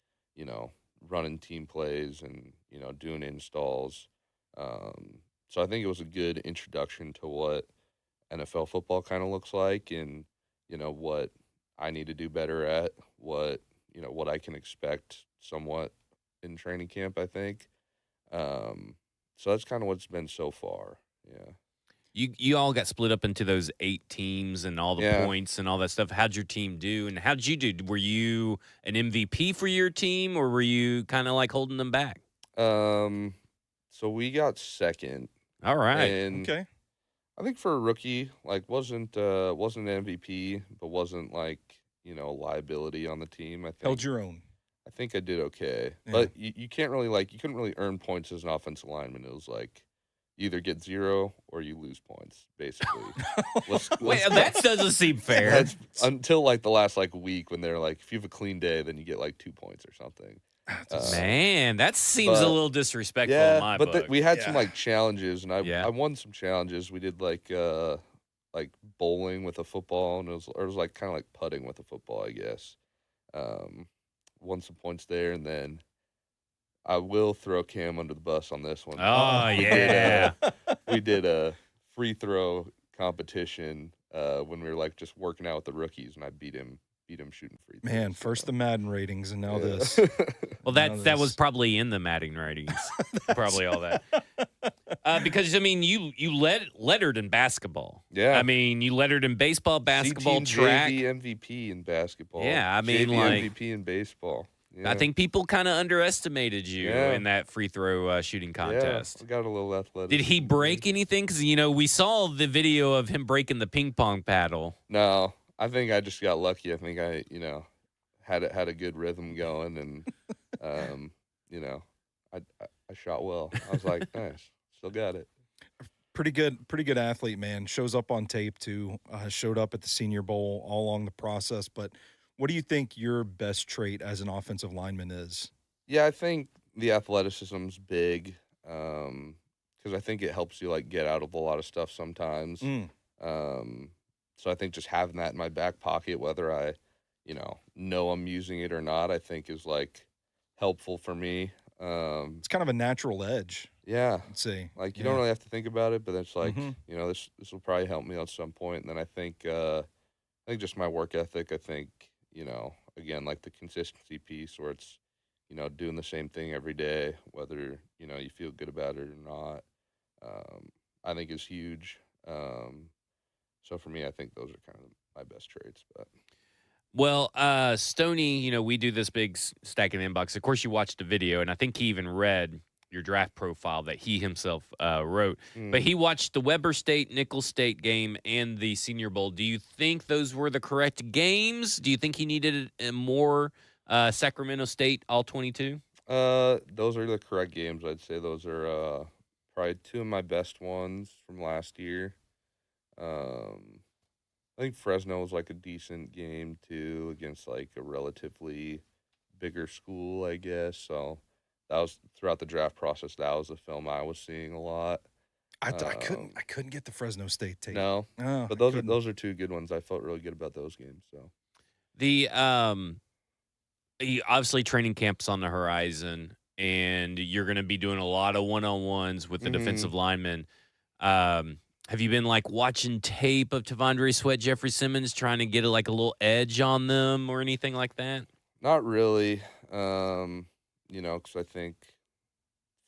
running team plays and, doing installs. So I think it was a good introduction to what NFL football kind of looks like, and, what I need to do better at, what I can expect somewhat in training camp, I think. So that's kind of what's been so far. Yeah. You all got split up into those 8 teams and all the points and all that stuff. How'd your team do, and how'd you do? Were you an MVP for your team, or were you kind of like holding them back? So we got second. All right. And Okay. I think for a rookie, like wasn't an MVP, but wasn't like, a liability on the team. I think Held your own. I think I did okay. Yeah. But you can't really you couldn't really earn points as an offensive lineman. It was like you either get 0 or you lose points, basically. Wait, that doesn't seem fair. That's until like the last like week when they're like, if you have a clean day, then you get like 2 points or something. Man, that seems a little disrespectful in my book. But we had some like challenges, and Yeah. I won some challenges. We did like bowling with a football, and it was like kind of like putting with a football, I guess. Won some points there, and then I will throw Cam under the bus on this one. Oh, yeah. We did a free throw competition when we were like just working out with the rookies, and I beat him shooting free throws. Man, first the Madden ratings and now this. Well, that was probably in the Madden ratings. Probably all that. Because, I mean, you lettered in basketball. Yeah. I mean, you lettered in baseball, basketball, C-team track. JV MVP in basketball. Yeah, I mean, JV like- MVP in baseball. Yeah. I think people kind of underestimated you Yeah. in that free throw shooting contest. Yeah, I got a little athletic. Did he break anything? Because, we saw the video of him breaking the ping pong paddle. No, I think I just got lucky. I think I, had a good rhythm going, and I shot well. I was like, nice, still got it. Pretty good athlete, man. Shows up on tape too. Showed up at the Senior Bowl all along the process. But what do you think your best trait as an offensive lineman is? Yeah, I think the athleticism's big, because I think it helps you like get out of a lot of stuff sometimes. So I think just having that in my back pocket, whether I, know I'm using it or not, I think is like helpful for me. It's kind of a natural edge. Yeah, I'd say. like you don't really have to think about it, but it's like Mhm. this will probably help me at some point. And then I think just my work ethic. I think again like the consistency piece where it's doing the same thing every day, whether you feel good about it or not. I think is huge. So for me, I think those are kind of my best traits. But Well, Stoney, we do this big stacking inbox. Of course, you watched the video, and I think he even read your draft profile that he himself wrote. But he watched the Weber State, Nicholls State game and the Senior Bowl. Do you think those were the correct games? Do you think he needed more Sacramento State All-22? those are the correct games. I'd say those are probably 2 of my best ones from last year. I think Fresno was like a decent game too against like a relatively bigger school, I guess. So that was throughout the draft process. That was a film I was seeing a lot. I couldn't get the Fresno State tape. No, Oh, but I couldn't. those are 2 good ones. I felt really good about those games. So The obviously training camp's on the horizon, and you're going to be doing a lot of one-on-ones with the defensive linemen. Have you been like watching tape of Tavondre Sweat, Jeffrey Simmons, trying to get a little edge on them or anything like that? not really. because I think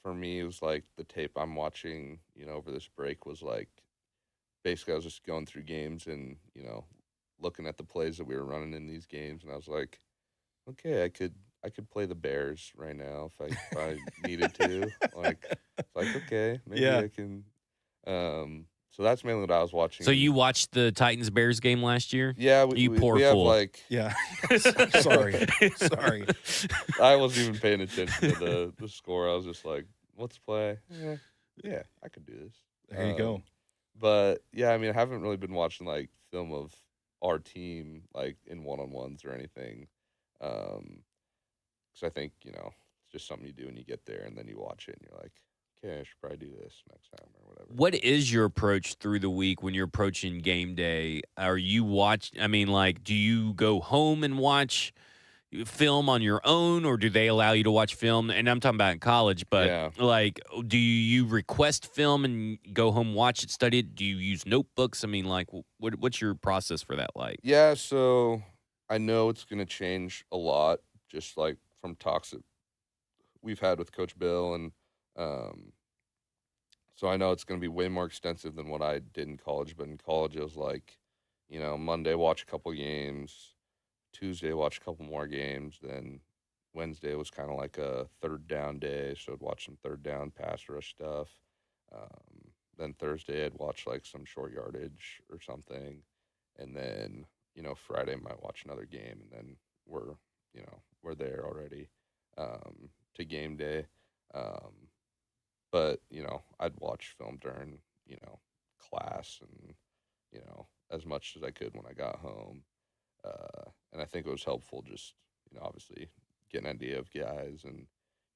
for me, it was like the tape I'm watching, over this break was like, basically I was just going through games and, looking at the plays that we were running in these games. And I was like, okay, I could play the Bears right now if I needed to. Like, it's like, okay, maybe Yeah. I can. So that's mainly what I was watching. So you watched the Titans-Bears game last year? Yeah, You poor we have fool. like, Yeah. Sorry. I wasn't even paying attention to the score. I was just like, let's play. Yeah, I could do this. There you go. But yeah, I mean, I haven't really been watching like film of our team like in one-on-ones or anything. Because I think, it's just something you do when you get there and then you watch it and you're like, okay, I should probably do this next time or whatever. What is your approach through the week when you're approaching game day? Are you do you go home and watch film on your own, or do they allow you to watch film? And I'm talking about in college, but do you request film and go home, watch it, study it? Do you use notebooks? I mean, like, what's your process for that like? Yeah, so I know it's going to change a lot, just like from talks that we've had with Coach Bill. And so I know it's going to be way more extensive than what I did in college. But in college, it was like, Monday, watch a couple games. Tuesday, watch a couple more games. Then Wednesday was kind of like a third down day, so I'd watch some third down pass rush stuff. Then Thursday, I'd watch like some short yardage or something. And then, Friday might watch another game. And then we're there already to game day. But, I'd watch film during, class and, as much as I could when I got home. And I think it was helpful just, obviously get an idea of guys and,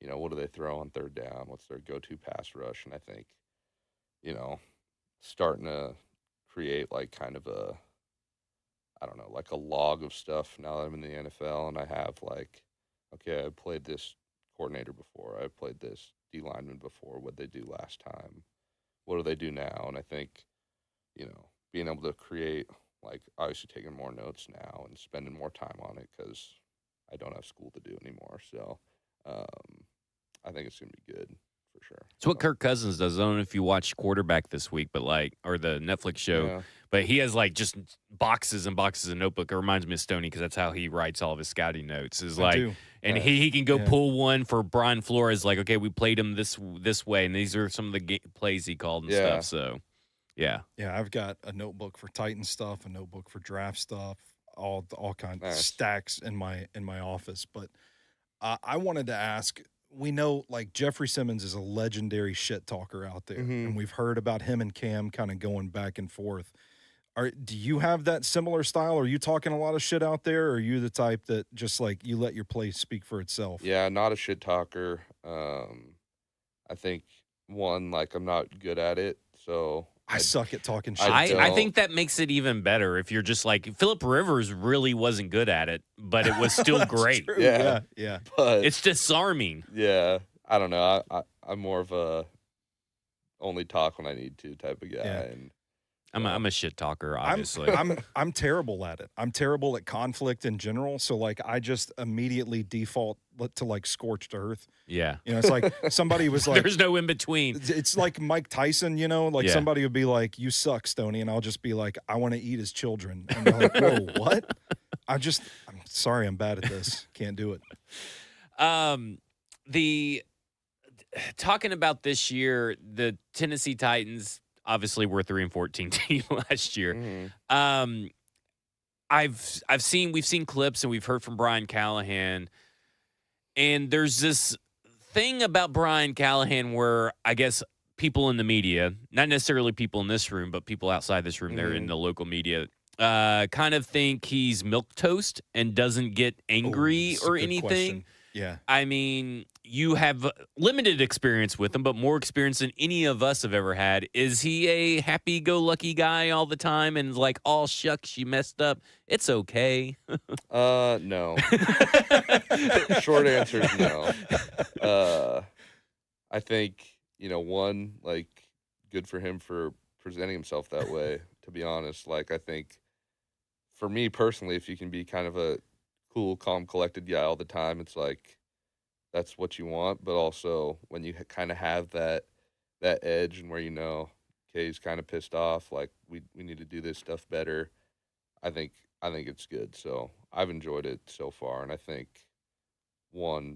what do they throw on third down? What's their go-to pass rush? And I think, starting to create like kind of like a log of stuff now that I'm in the NFL and I have like, okay, I played this coordinator before. I played this D lineman before. What'd they do last time? What do they do now? And I think, being able to create, like, obviously taking more notes now and spending more time on it because I don't have school to do anymore. So I think it's going to be good for sure. It's what Kirk Cousins does. I don't know if you watched Quarterback this week, or the Netflix show, but he has like just boxes and boxes of notebook. It reminds me of Stoney because that's how he writes all of his scouting notes. And he can go pull one for Brian Flores. Like, okay, we played him this way, and these are some of the plays he called and stuff. So, yeah. Yeah, I've got a notebook for Titan stuff, a notebook for draft stuff, all kinds of stacks in my office. But I wanted to ask, we know like Jeffrey Simmons is a legendary shit talker out there, and we've heard about him and Cam kind of going back and forth. Do you have that similar style? Are you talking a lot of shit out there, or are you the type that just like you let your play speak for itself? Yeah, not a shit talker. I think like I'm not good at it, so I suck at talking shit. I think that makes it even better if you're just like Phillip Rivers really wasn't good at it, but it was still great. True. Yeah. But it's disarming. Yeah, I don't know. I'm more of a only talk when I need to type of guy. Yeah. And I'm a shit talker, obviously. I'm terrible at it. I'm terrible at conflict in general. So like I just immediately default to like scorched earth. Yeah. It's like somebody was like, there's no in between. It's like Mike Tyson, somebody would be like, you suck, Stoney. And I'll just be like, I want to eat his children. And they're like, whoa, what? I'm sorry, I'm bad at this. Can't do it. Talking about this year, the Tennessee Titans, obviously we're 3-14 team last year. Mm-hmm. We've seen clips and we've heard from Brian Callahan, and there's this thing about Brian Callahan where I guess people in the media, not necessarily people in this room, but people outside this room, they're in the local media, kind of think he's milquetoast and doesn't get angry or anything. Question. Yeah. I mean, you have limited experience with him, but more experience than any of us have ever had. Is he a happy-go-lucky guy all the time and like, oh, shucks, you messed up? It's okay. No. Short answer is no. I think, one, like, good for him for presenting himself that way, to be honest. Like, I think for me personally, if you can be kind of a cool, calm, collected guy all the time, it's like, that's what you want, but also when you kind of have that edge and where okay, he's kind of pissed off, like we need to do this stuff better. I think it's good. So I've enjoyed it so far, and I think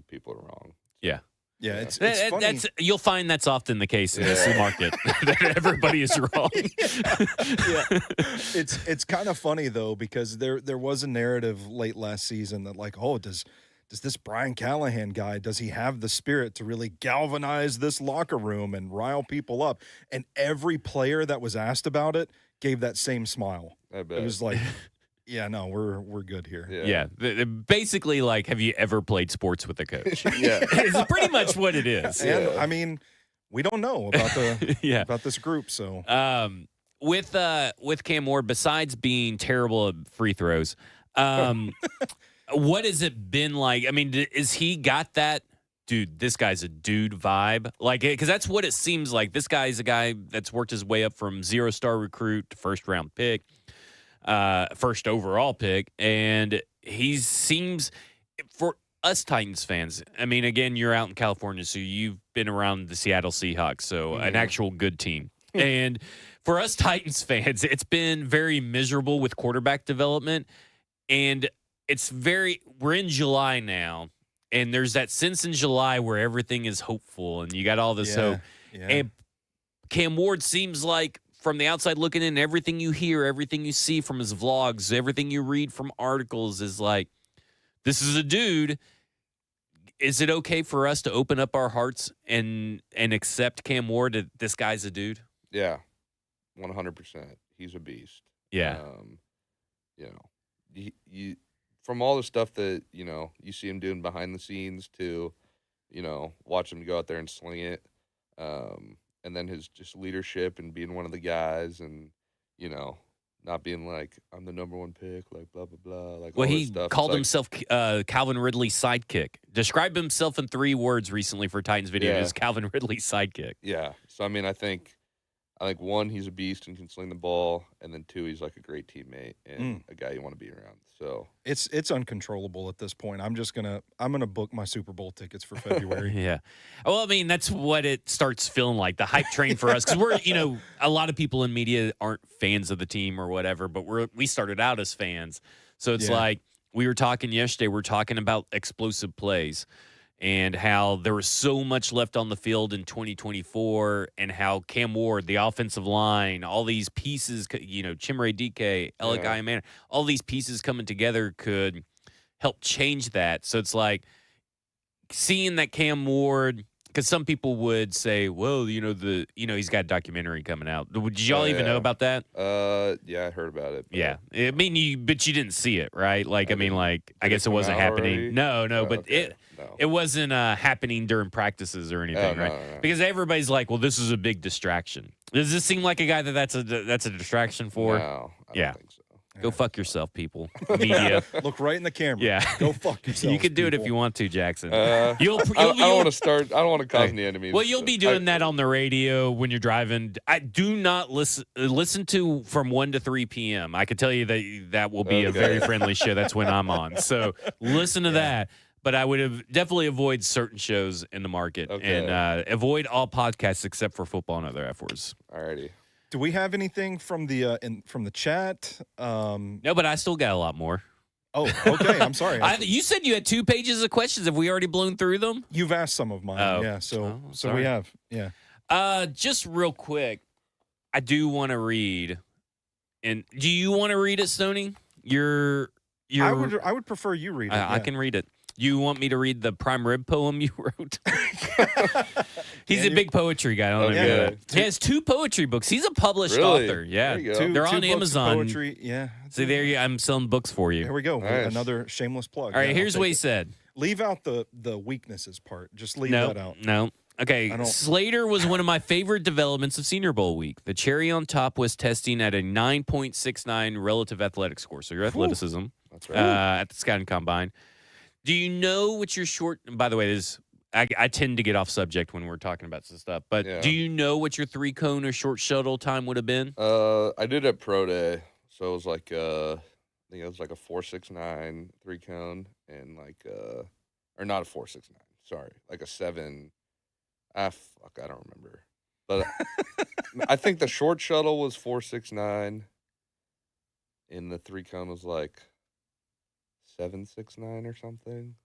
people are wrong. Yeah. Yeah, it's funny. You'll find that's often the case in this market. That everybody is wrong. Yeah. It's kind of funny though, because there was a narrative late last season that like, oh, does this Brian Callahan guy, does he have the spirit to really galvanize this locker room and rile people up? And every player that was asked about it gave that same smile. I bet. It was like, yeah, no, we're good here. Yeah. Basically, like, have you ever played sports with a coach? Yeah. It's pretty much what it is. And I mean, we don't know about the about this group. So with Cam Ward, besides being terrible at free throws, what has it been like? I mean, is he got that? Dude, this guy's a dude vibe. Like, because that's what it seems like. This guy's a guy that's worked his way up from 0-star recruit to first-round pick. First overall pick, and he seems, for us Titans fans, I mean, again, you're out in California, so you've been around the Seattle Seahawks, so an actual good team. And for us Titans fans, it's been very miserable with quarterback development, and we're in July now, and there's that sense in July where everything is hopeful, and you got all this hope. Yeah. And Cam Ward seems like, from the outside looking in, everything you hear, everything you see from his vlogs, everything you read from articles is like, this is a dude. Is it okay for us to open up our hearts and accept Cam Ward that this guy's a dude? Yeah, 100%. He's a beast. Yeah. You from all the stuff that, you see him doing behind the scenes to, watch him go out there and sling it. And then his just leadership and being one of the guys and, not being like, I'm the number one pick, like blah, blah, blah. Like, Well, all he this stuff. called It's like, himself Calvin Ridley's sidekick. Described himself in 3 words recently for Titans video Yeah. as Calvin Ridley's sidekick. Yeah. So, I mean, I think 1, he's a beast and can sling the ball. And then 2, he's like a great teammate and a guy you want to be around. So it's uncontrollable at this point. I'm gonna book my Super Bowl tickets for February. Yeah. Well, I mean, that's what it starts feeling like, the hype train for us. Because we're, a lot of people in media aren't fans of the team or whatever, but we started out as fans. So it's like, we were talking yesterday, we're talking about explosive plays and how there was so much left on the field in 2024 and how Cam Ward, the offensive line, all these pieces, Chimere Dike, Alec Iamana, all these pieces coming together could help change that. So it's like seeing that Cam Ward, because some people would say, well, he's got a documentary coming out. Did y'all even know about that? Yeah, I heard about it. Yeah. I mean, but you didn't see it, right? Like, I guess it come wasn't out happening. already? No, but Okay. it wasn't happening during practices or anything, no, right? no. Because everybody's like, well, this is a big distraction. Does this seem like a guy that's a distraction for? No, I Yeah. don't think so. Go fuck yourself, people. Media. Look right in the camera. Yeah. Go fuck yourself. You could do it if you want to, Jackson. I don't want to cause any enemies. Well, you'll be doing that on the radio when you're driving. I do not listen to from 1 to 3 p.m. I could tell you that will be a very friendly show. That's when I'm on. So listen to that. But I would have definitely avoid certain shows in the market and avoid all podcasts except for football and other F words. Alrighty. Do we have anything from the from the chat? No, but I still got a lot more. Oh, okay. I'm sorry. You said you had 2 pages of questions. Have we already blown through them? You've asked some of mine. Oh. Yeah. So sorry. we have. Yeah. Just real quick, I do want to read. And do you want to read it, Stoney? I would prefer you read it. I can read it. You want me to read the prime rib poem you wrote? He's a big poetry guy. I don't know. Okay. He has 2 poetry books. He's a published Really? author. Yeah, There you go. they're Two on books of Amazon. Poetry. Yeah. See, I'm selling books for you. Here we go. Nice. Another shameless plug. All right, Yeah, here's I'll what take he it. said. Leave out the weaknesses part. Just leave No, that out. no. Okay, I don't- Slater was one of my favorite developments of Senior Bowl week. The cherry on top was testing at a 9.69 relative athletic score. So your athleticism That's right. at the Scouting Combine. Do you know what your short? By the way, I tend to get off subject when we're talking about some stuff. But Yeah. do you know what your 3-cone or short shuttle time would have been? I did at Pro Day, so it was like I think it was like a 4.69 3-cone and like or not a 4.69. sorry, like a 7. Fuck, I don't remember. But I think the short shuttle was 4.69, and the 3-cone was like 7.69 or something.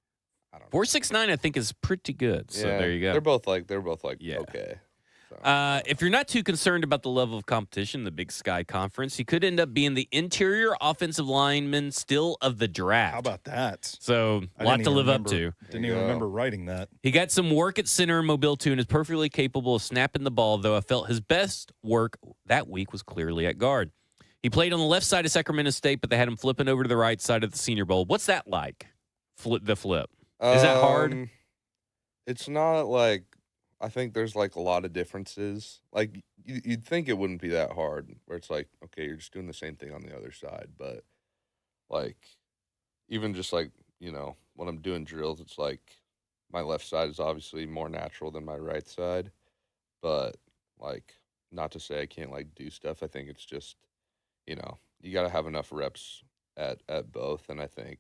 I don't know. 4.69, I think, is pretty good. So Yeah, there you go. They're both like Yeah. okay. So, If you're not too concerned about the level of competition in the Big Sky Conference, he could end up being the interior offensive lineman still of the draft. How about that? So I a lot didn't to even live up remember- to. Didn't even remember writing that. He got some work at center and Mobile too, and is perfectly capable of snapping the ball, though I felt his best work that week was clearly at guard. He played on the left side of Sacramento State, but they had him flipping over to the right side of the Senior Bowl. What's that like? The flip. Is that hard? It's not like, I think there's like a lot of differences. Like you'd think it wouldn't be that hard, where it's like, okay, you're just doing the same thing on the other side. But like, even just like, when I'm doing drills, it's like my left side is obviously more natural than my right side. But like, not to say I can't like do stuff. I think it's just, you got to have enough reps at both. And I think,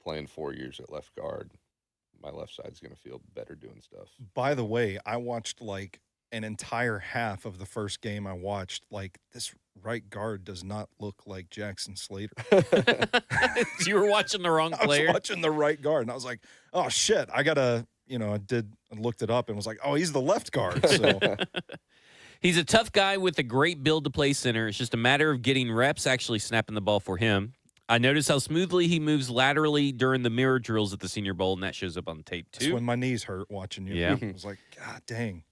playing 4 years at left guard, my left side's going to feel better doing stuff. By the way, I watched like an entire half of the first game I watched. Like, this right guard does not look like Jackson Slater. You were watching the wrong I player. was watching the right guard, and I was like, oh, shit, I looked it up and was like, oh, he's the left guard. So He's a tough guy with a great build to play center. It's just a matter of getting reps actually snapping the ball for him. I noticed how smoothly he moves laterally during the mirror drills at the Senior Bowl, and that shows up on tape too. that's when my knees hurt watching you. Yeah. I was like, God dang.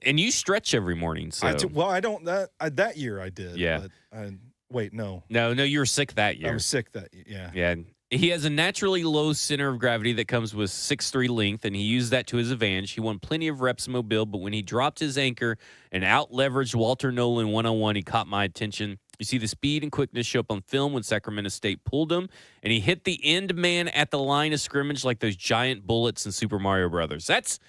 And you stretch every morning. So I don't. That year I did. Yeah. But wait, no. no, you were sick that year. I was sick that year. Yeah. Yeah. He has a naturally low center of gravity that comes with 6'3" length, and he used that to his advantage. He won plenty of reps in Mobile, but when he dropped his anchor and out-leveraged Walter Nolan one-on-one, he caught my attention. You see the speed and quickness show up on film when Sacramento State pulled him, and he hit the end man at the line of scrimmage like those giant bullets in Super Mario Brothers. That's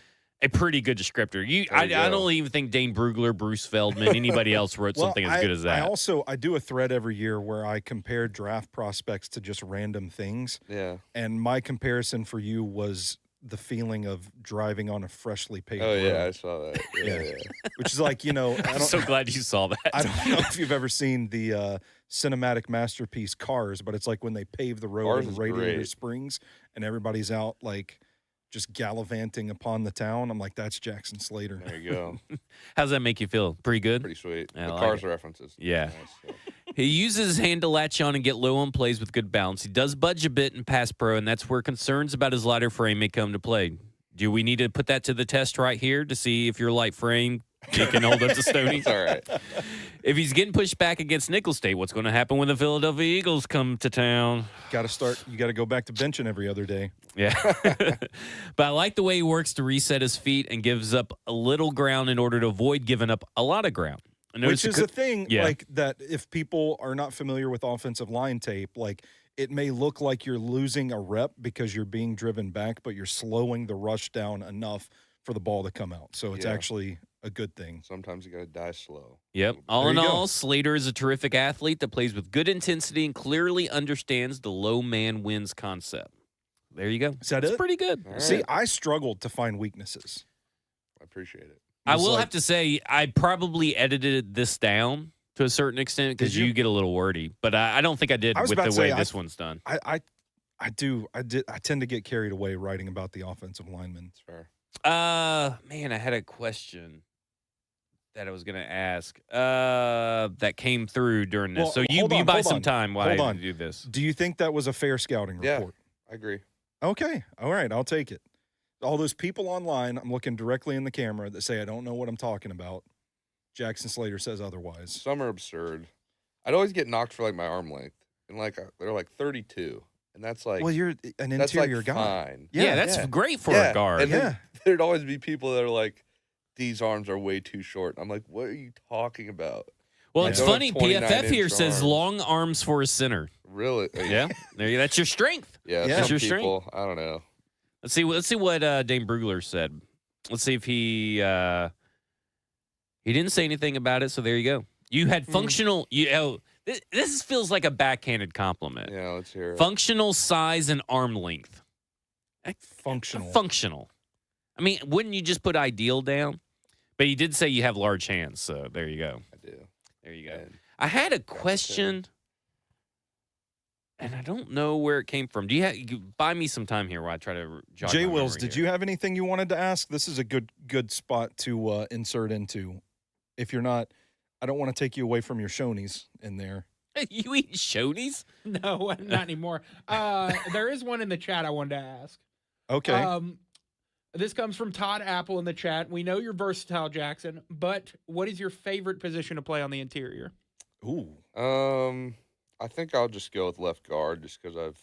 a pretty good descriptor. I don't even think Dane Brugler, Bruce Feldman, anybody else wrote something as good as that. I do a thread every year where I compare draft prospects to just random things. Yeah. And my comparison for you was the feeling of driving on a freshly paved Oh, yeah, I road. saw that. Yeah. Which is like, I'm so glad you saw that. I don't know if you've ever seen the cinematic masterpiece Cars, but it's like when they pave the road Cars in is Radiator great. Springs and everybody's out like just gallivanting upon the town. I'm like, that's Jackson Slater. There you go. How does that make you feel? Pretty good? Pretty sweet. I The like Cars it. references. Yeah. Nice, yeah. He uses his hand to latch on and get low on plays with good balance. He does budge a bit in pass pro, and that's where concerns about his lighter frame may come to play. Do we need to put that to the test right here to see if your light frame can hold up to Stoney? It's all right. If he's getting pushed back against Nickel State, what's going to happen when the Philadelphia Eagles come to town? You got to go back to benching every other day. Yeah. But I like the way he works to reset his feet and gives up a little ground in order to avoid giving up a lot of ground. Which is a thing, Yeah. like that if people are not familiar with offensive line tape, like it may look like you're losing a rep because you're being driven back, but you're slowing the rush down enough for the ball to come out. So it's Yeah. actually a good thing. Sometimes you got to die slow. Yep. There All in you go. all, Slater is a terrific athlete that plays with good intensity and clearly understands the low man wins concept. There you go. Is that It's it? pretty good. All See, right. I struggled to find weaknesses. I appreciate it. I It's will like- have to say, I probably edited this down to a certain extent because Did you? you get a little wordy, but I don't think I did I was with about the to way say, this one's done. I tend to get carried away writing about the offensive linemen. It's fair. Man, I had a question that I was going to ask that came through during this. Well, So you hold buy on. some time while Hold I on. do this. Do you think that was a fair scouting Yeah. report? I agree. Okay. All right. I'll take it. All those people online, I'm looking directly in the camera that say I don't know what I'm talking about. Jackson Slater says otherwise. Some are absurd. I'd always get knocked for like my arm length, and like they're like 32, and that's like Well, you're an that's interior like guy. fine. Yeah, that's yeah. great for Yeah, a guard. and then Yeah. there'd always be people that are like, these arms are way too short. I'm like, what are you talking about? Well, I it's don't have funny. 29 PFF here inch says arms. long arms for a center. Really? Yeah, that's your strength. Yeah. Yeah. Some That's your strength. people, I don't know. Let's see what Dane Brugler said. Let's see if he didn't say anything about it. So there you go. You had functional. This feels like a backhanded compliment. Yeah, let's hear it. Functional size and arm length. Functional. Functional. I mean, wouldn't you just put ideal down? But you did say you have large hands, so there you go. I do. There you go. And I had a question, and I don't know where it came from. You buy me some time here while I try to jog Jay my Wills, memory did here. you have anything you wanted to ask? This is a good spot to insert into. If you're not, I don't want to take you away from your Shonies in there. You eat Shoney's? No, not anymore. There is one in the chat I wanted to ask. Okay. This comes from Todd Apple in the chat. We know you're versatile, Jackson, but what is your favorite position to play on the interior? Ooh. I think I'll just go with left guard just because I've,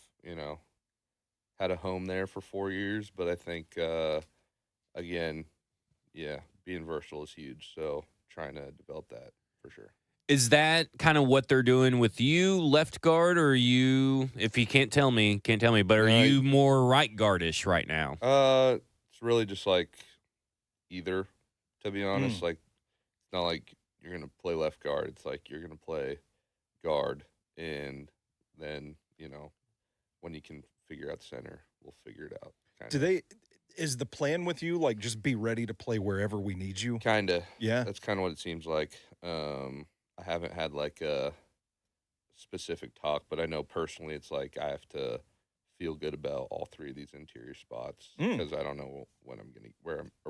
had a home there for 4 years. But I think, again, being versatile is huge. So trying to develop that for sure. Is that kind of what they're doing with you, left guard, or are you, if you can't tell me, but are you more right guardish right now? It's really just like either, to be honest. Like, it's not like you're going to play left guard. It's like you're going to play guard, and then, when you can figure out center, we'll figure it out. Is the plan with you, like, just be ready to play wherever we need you? Kind of. Yeah. That's kind of what it seems like. I haven't had, like, a specific talk, but I know personally it's like I have to feel good about all three of these interior spots because I don't know when I'm going to,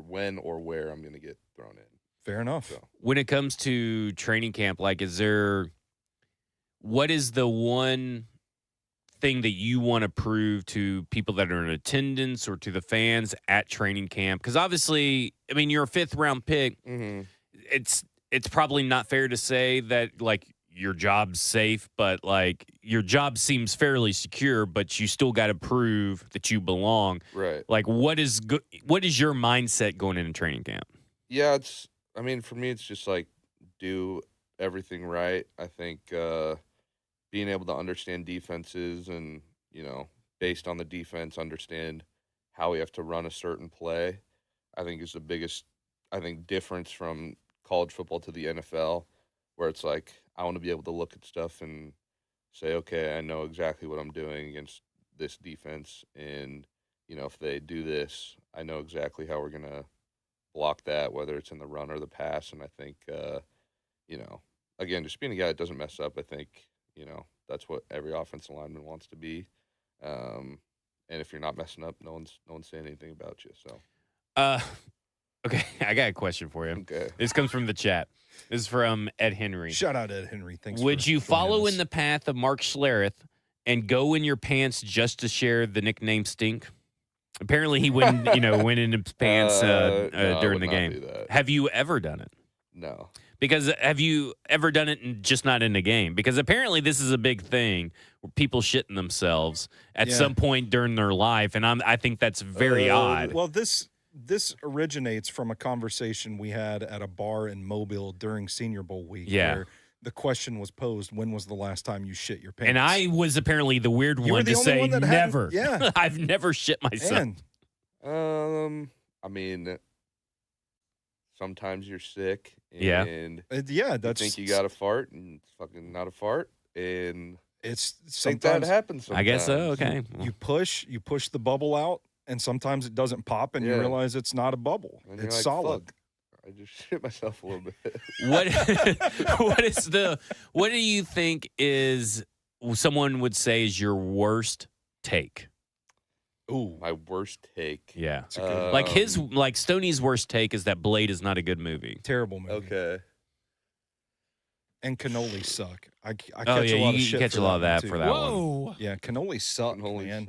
when or where I'm going to get thrown in. Fair enough. So. When it comes to training camp, like, what is the one thing that you want to prove to people that are in attendance or to the fans at training camp? Because obviously, I mean, you're a 5th round pick. Mm-hmm. It's probably not fair to say that, like, your job's safe, but, like, your job seems fairly secure, but you still got to prove that you belong. Right. Like, what is your mindset going into training camp? Yeah, for me, it's just like do everything right. I think being able to understand defenses and, based on the defense, understand how we have to run a certain play, I think is the biggest, difference from college football to the NFL, where it's like I want to be able to look at stuff and say, okay, I know exactly what I'm doing against this defense, and, if they do this, I know exactly how we're going to block that, whether it's in the run or the pass. And I think, again, just being a guy that doesn't mess up, I think, that's what every offensive lineman wants to be. And if you're not messing up, no one's saying anything about you. So, okay, I got a question for you. Okay. This comes from the chat. This is from Ed Henry. Shout out Ed Henry. Thanks. Would you follow joining us. in the path of Mark Schlereth and go in your pants just to share the nickname Stink? Apparently, he went in his pants No, I during would the not game. do that. Have you ever done it? No. Because have you ever done it and just not in the game? Because apparently this is a big thing where people shitting themselves at some point during their life, and I think that's very odd. Well, this originates from a conversation we had at a bar in Mobile during Senior Bowl week. Yeah. Where the question was posed, when was the last time you shit your pants? And I was apparently the weird You were one the to only say one that never. hadn't- yeah. I've never shit myself. Man, Sometimes you're sick. Yeah. And yeah, that's you think you got a fart, and it's fucking not a fart. And it's I think that sometimes happens sometimes. I guess so. Okay. you push the bubble out, and sometimes it doesn't pop, and you Yeah. realize it's not a bubble. And you're It's like, solid. "Fuck, I just shit myself a little bit." What do you think is someone would say is your worst take? Ooh, My worst take. Yeah. it's a good, Like Stoney's worst take is that Blade is not a good movie. terrible movie. Okay. And cannolis suck. I catch Oh, a yeah, lot of you shit catch for a lot of one, that too. for that one. Whoa. Yeah, cannolis suck, Holy man.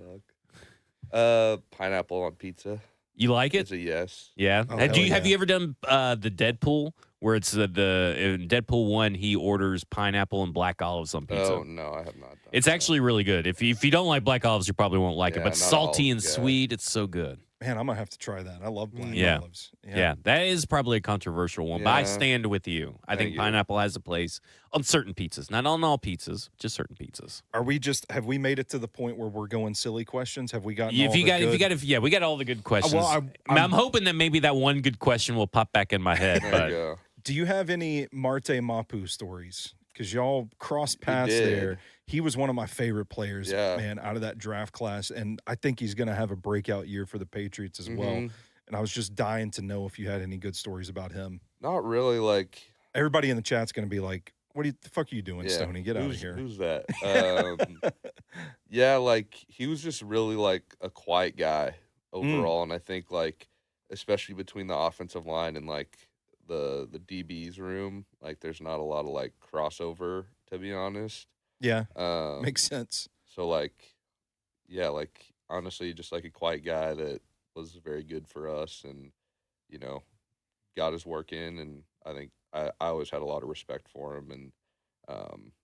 suck. Pineapple on pizza. You like it? It's a yes. Yeah. Oh, have hell you yeah. ever done the Deadpool where it's in Deadpool 1 he orders pineapple and black olives on pizza? Oh no, I have not done. It's that. actually really good. If you don't like black olives, you probably won't like it. Yeah, But not salty all and good. sweet, it's so good. Man, I'm gonna have to try that. I love black Yeah. olives. Yeah, that is probably a controversial one, but I Yeah. stand with you. I think Thank you. pineapple has a place on certain pizzas, not on all pizzas, just certain pizzas. Have we made it to the point where we're going silly questions? Have we gotten If all you the got, good? yeah, we got all the good questions. well, I'm hoping that maybe that one good question will pop back in my head. There But you go. Do you have any Marte Mapu stories? Because y'all crossed paths did. there. he was one of my favorite players, Yeah. man, out of that draft class. And I think he's going to have a breakout year for the Patriots as well. Mhm. And I was just dying to know if you had any good stories about him. Not really. Like, Everybody in the chat's going to be like, the fuck are you doing, yeah, Stoney? Get out of here. Who's that? Yeah, like he was just really like a quiet guy overall, and I think like especially between the offensive line and like the DB's room, like there's not a lot of like crossover, to be honest. Yeah, Um, makes sense. so like, yeah, like honestly, just like a quiet guy that was very good for us, and you know, got his work in, and I think I always had a lot of respect for him, and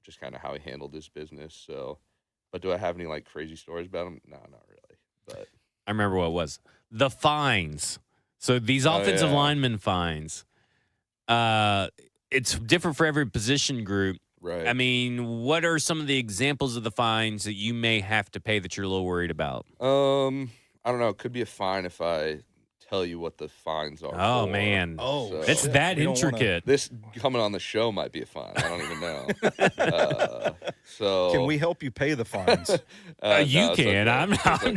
just kind of how he handled his business. So, but do I have any like crazy stories about him? No, not really. But I remember what it was. The fines. So these offensive yeah. lineman fines. It's different for every position group. right. I mean, what are some of the examples of the fines that you may have to pay that you're a little worried about? I don't know. It could be a fine if I tell you what the fines are. Oh, for. man. Oh, So- It's shit. that We don't wanna- intricate. This coming on the show might be a fine. I don't even know. So Can we help you pay the fines? You no, it's can. okay. I'm It's okay.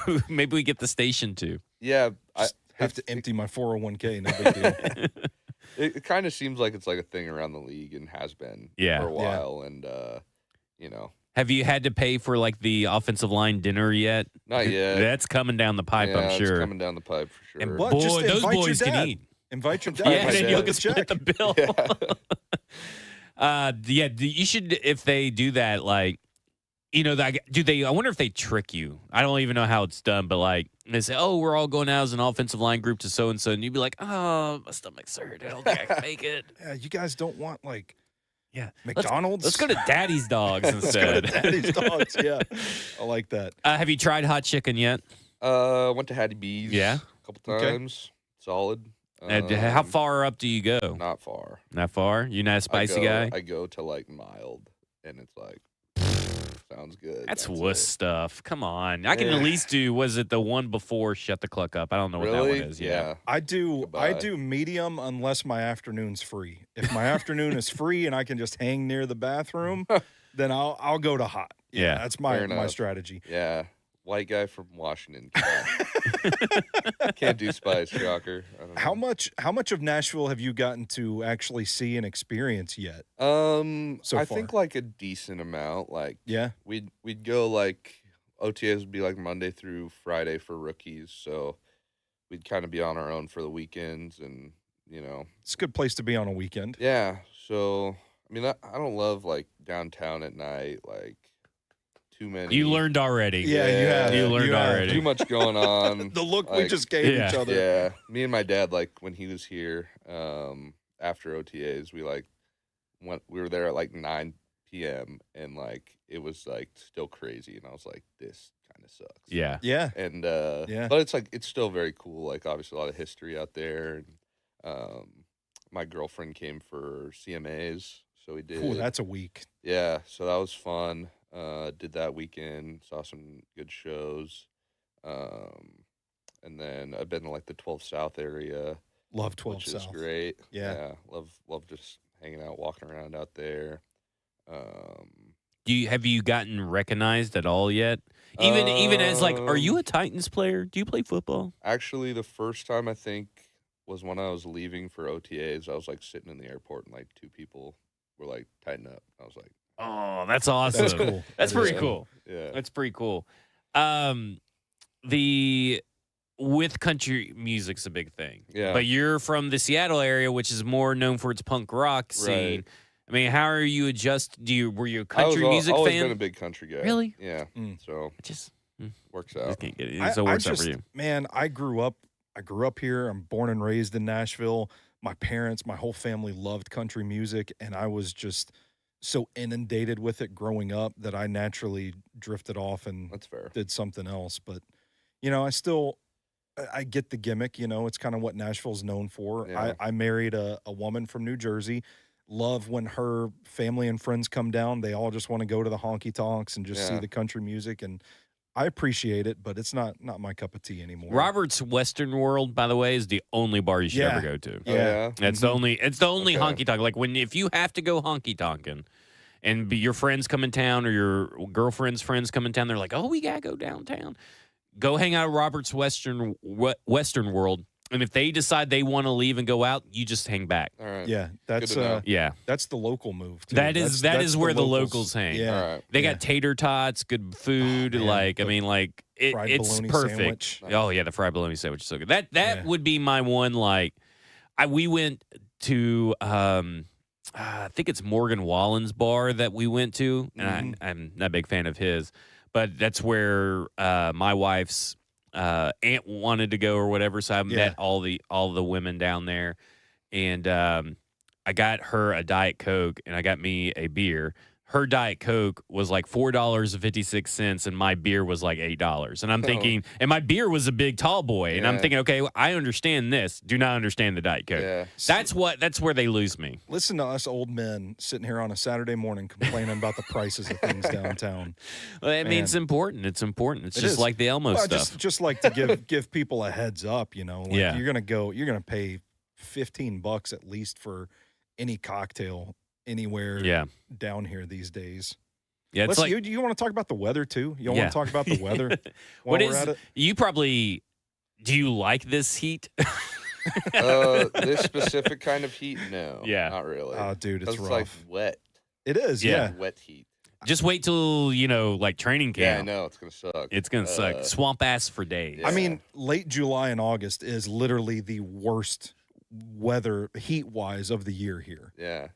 not. Maybe we get the station to. Yeah, I Have to empty my 401k. No big deal. It kind of seems like it's like a thing around the league and has been Yeah. for a Yeah. while, and you know, Have you had to pay for like the offensive line dinner yet? not yet. That's coming down the pipe, yeah, I'm it's sure. coming down the pipe for sure. And What? boy, Just those invite your boys can dad. eat. Invite your dad. Yeah, my then dad. you Write can the split the bill. Yeah. You should, if they do that, like, you know, I wonder if they trick you. I don't even know how it's done, but like, they say, oh, we're all going out as an offensive line group to so and so. And you'd be like, oh, my stomach's hurt. I don't think I can make it. Yeah, you guys don't want like Yeah. McDonald's? Let's go to Daddy's Dogs Let's go to instead. Daddy's Dogs. Yeah, I like that. Have you tried hot chicken yet? Went to Hattie B's. Yeah? a couple Okay. times. Solid. How far up do you go? Not far. Not far? You're not a spicy guy? I go to like mild, and it's like sounds good. That's wuss it. stuff. Come on. I can Yeah. at least do, was it the one before Shut the Cluck Up? I don't know what that Really? one is. Yeah. I do Goodbye. medium unless my afternoon's free. If my afternoon is free and I can just hang near the bathroom, then I'll go to hot. Yeah. That's Fair my enough. strategy. Yeah. White guy from Washington. Can't do spice, shocker. I don't know. How much of Nashville have you gotten to actually see and experience yet? So so I think far? like a decent amount. Like Yeah. we'd go like OTAs would be like Monday through Friday for rookies, so we'd kind of be on our own for the weekends, and you know, It's a good place to be on a weekend. yeah. So I mean, I don't love like downtown at night, like too many. You learned already. Yeah, you Yeah. have. You learned have. already. too much going on. The look we Like, just gave Yeah. each other. Yeah, me and my dad, like when he was here, after OTAs, we were there at like 9 p.m. and like it was like still crazy, and I was like, this kind of sucks. Yeah. Yeah. And Yeah. but it's like it's still very cool. Like obviously a lot of history out there, and my girlfriend came for CMAs, so we did. Ooh, that's a week. Yeah, so that was fun. Did that weekend, saw some good shows. And then I've been to like the 12 South area, Love 12 which South. is great. Yeah. Love just hanging out, walking around out there. Have you gotten recognized at all yet? Even as like, are you a Titans player? Do you play football? Actually, the first time I think was when I was leaving for OTAs. I was like sitting in the airport and like two people were like tighten up. I was like, Oh, that's awesome. That's cool. That's That is pretty cool. yeah. That's pretty cool. With country music's a big thing. Yeah. But you're from the Seattle area, which is more known for its punk rock scene. Right. I mean, how are you adjust? Were you a I country was music always fan? been a big country guy. Really? Yeah. Mm. So I just works just out. can't get it. I- So it I works out for just- you. Man, I grew up here. I'm born and raised in Nashville. My parents, my whole family loved country music, and I was just so inundated with it growing up that I naturally drifted off and That's fair. did something else. But I get the gimmick. It's kind of what Nashville's known for. Yeah. I married a woman from New Jersey. Love when her family and friends come down. They all just want to go to the honky tonks and just see Yeah. the country music, and I appreciate it, but it's not my cup of tea anymore. Robert's Western World, by the way, is the only bar you should Yeah. ever go to. Oh, yeah. It's the only Okay. honky tonk. Like if you have to go honky tonking, your friends come in town or your girlfriend's friends come in town, they're like, oh, we got to go downtown. Go hang out at Robert's Western World. And if they decide they want to leave and go out, you just hang back. All right. Yeah, that's Yeah. that's the local move too. That is That's where the locals hang. Yeah, All right. They Yeah. got tater tots, good food. man, I the mean, like fried it's bologna perfect. sandwich. Oh yeah, the fried bologna sandwich is so good. That Yeah. would be my one. Like, we went to I think it's Morgan Wallen's bar that we went to, and I'm not a big fan of his, but that's where my wife's aunt wanted to go or whatever. So I met all the women down there, and I got her a Diet Coke and I got me a beer. Her Diet Coke was like $4.56, and my beer was like $8. And I'm thinking, and my beer was a big tall boy, and I'm thinking, okay, well, I understand this. Do not understand the Diet Coke. Yeah. That's where they lose me. Listen to us old men sitting here on a Saturday morning complaining about the prices of things downtown. Well, I mean, Man. it's important. It's important. It's It just is. like the Elmo Well, stuff. just like to give people a heads up, you know. Like Yeah. you're gonna pay $15 at least for any cocktail anywhere Yeah. down here these days. Yeah, it's Listen, like you want to talk about the weather too? You Yeah. want to talk about the weather while what we're is at it? you probably do you like this heat? This specific kind of heat, no. Yeah. Not really. Oh, dude, it's 'Cause rough. like wet. It is, Yeah. yeah. Wet heat. Just wait till, like training Yeah, I camp. know. It's going to suck. It's going to suck. Swamp ass for days. Yeah. I mean, late July and August is literally the worst weather heat wise of the year here. Yeah.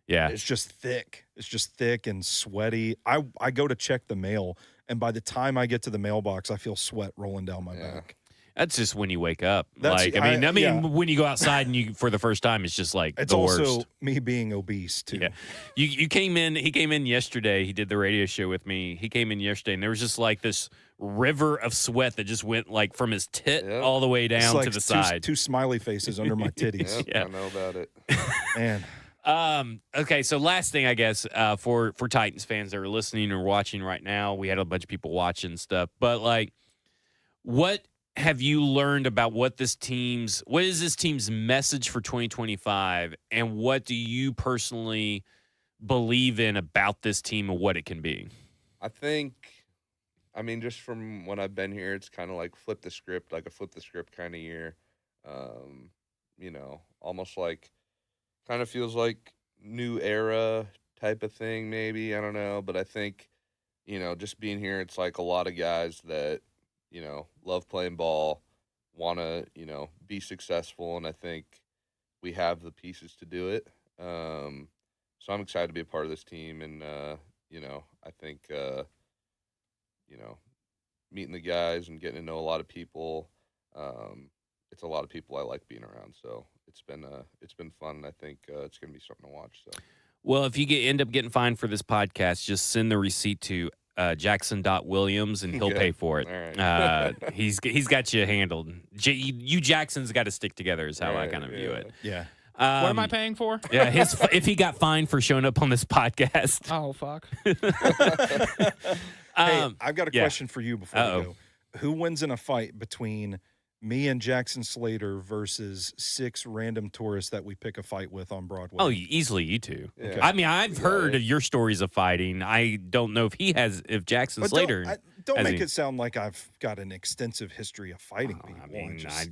Yeah. It's just thick. It's just thick and sweaty. I go to check the mail, and by the time I get to the mailbox, I feel sweat rolling down my back. That's just when you wake up. That's- yeah. When you go outside and you for the first time, it's just like It's the also worst. me being obese too. Yeah. You came in, he came in yesterday. He did the radio show with me. He came in yesterday, and there was just like this river of sweat that just went like from his tit Yep. all the way It's down like to the side. two smiley faces under my titties. Yep, Yeah. I know about it. Man, Okay, so last thing I guess for Titans fans that are listening or watching right now, we had a bunch of people watching stuff, but like, what have you learned about what is this team's message for 2025, and what do you personally believe in about this team and what it can be? I think, I mean, just from when I've been here, it's kind of like a flip the script kind of year. Almost like, kind of feels like new era type of thing, maybe. I don't know. But I think, just being here, it's like a lot of guys that, love playing ball, want to, be successful. And I think we have the pieces to do it. So I'm excited to be a part of this team. And, I think, meeting the guys and getting to know a lot of people, it's a lot of people I like being around. So it's been fun. And I think it's going to be something to watch. So. Well, if you end up getting fined for this podcast, just send the receipt to Jackson.Williams and he'll Okay. pay for it. All right. He's got you handled. You Jacksons got to stick together is how I Right, kind of view yeah. it. yeah. What am I paying for? Yeah, if he got fined for showing up on this podcast. Oh, fuck. Hey, I've got a yeah. question for you before Uh-oh. we go. Who wins in a fight between me and Jackson Slater versus 6 random tourists that we pick a fight with on Broadway? Oh, easily you two. Yeah. I mean, I've heard it. of your stories of fighting. I don't know if Jackson But Slater. don't has make any- it sound like I've got an extensive history of fighting people. I mean, just-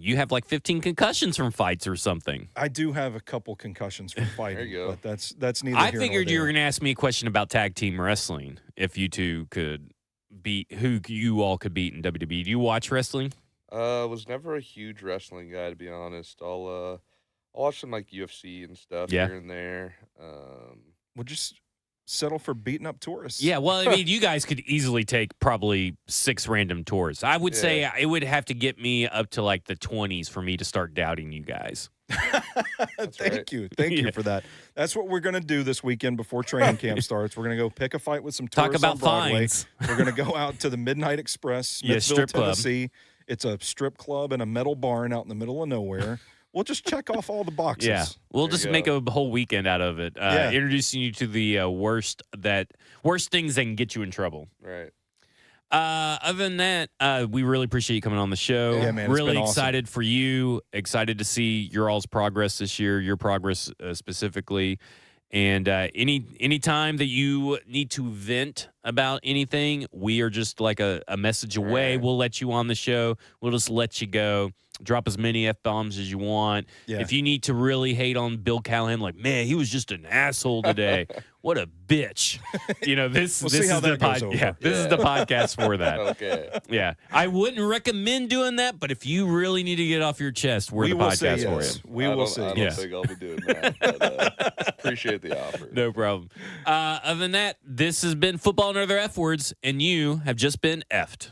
you have like 15 concussions from fights or something. I do have a couple concussions from fighting, you go. but that's neither I here figured nor you were there. going to ask me a question about tag team wrestling. If you two could beat who you all could beat in WWE. Do you watch wrestling? Was never a huge wrestling guy, to be honest. I'll watch some like UFC and stuff Yeah. here and there. We'll just settle for beating up tourists. Yeah, well, I mean, you guys could easily take probably 6 random tours. I would say it would have to get me up to like the 20s for me to start doubting you guys. Thank right. you. Thank Yeah. you for that. That's what we're going to do this weekend before training camp starts. We're going to go pick a fight with some Talk tourists about on Broadway. fines. We're going to go out to the Midnight Express, Yeah, Smithville, strip club. Tennessee. It's a strip club and a metal barn out in the middle of nowhere. We'll just check off all the boxes. Yeah, we'll There you just make a whole weekend out of it. Yeah. Introducing you to the worst things that can get you in trouble. Right. Other than that, we really appreciate you coming on the show. Yeah, man, it's Really been awesome. excited for you. Excited to see your all's progress this year, your progress specifically. And any time that you need to vent about anything, we are just like a message away. Right. We'll let you on the show. We'll just let you go. Drop as many F-bombs as you want. Yeah. If you need to really hate on Bill Callahan, like, man, he was just an asshole today. What a bitch. This We'll this see how is the that goes over. Yeah, this is the podcast for that. Okay. Yeah. I wouldn't recommend doing that, but if you really need to get off your chest, we're We the will say podcast for yes. you. We will see. I don't Yes. think I'll be doing that. But, appreciate the offer. No problem. Other than that, this has been Football and Other F Words, and you have just been effed.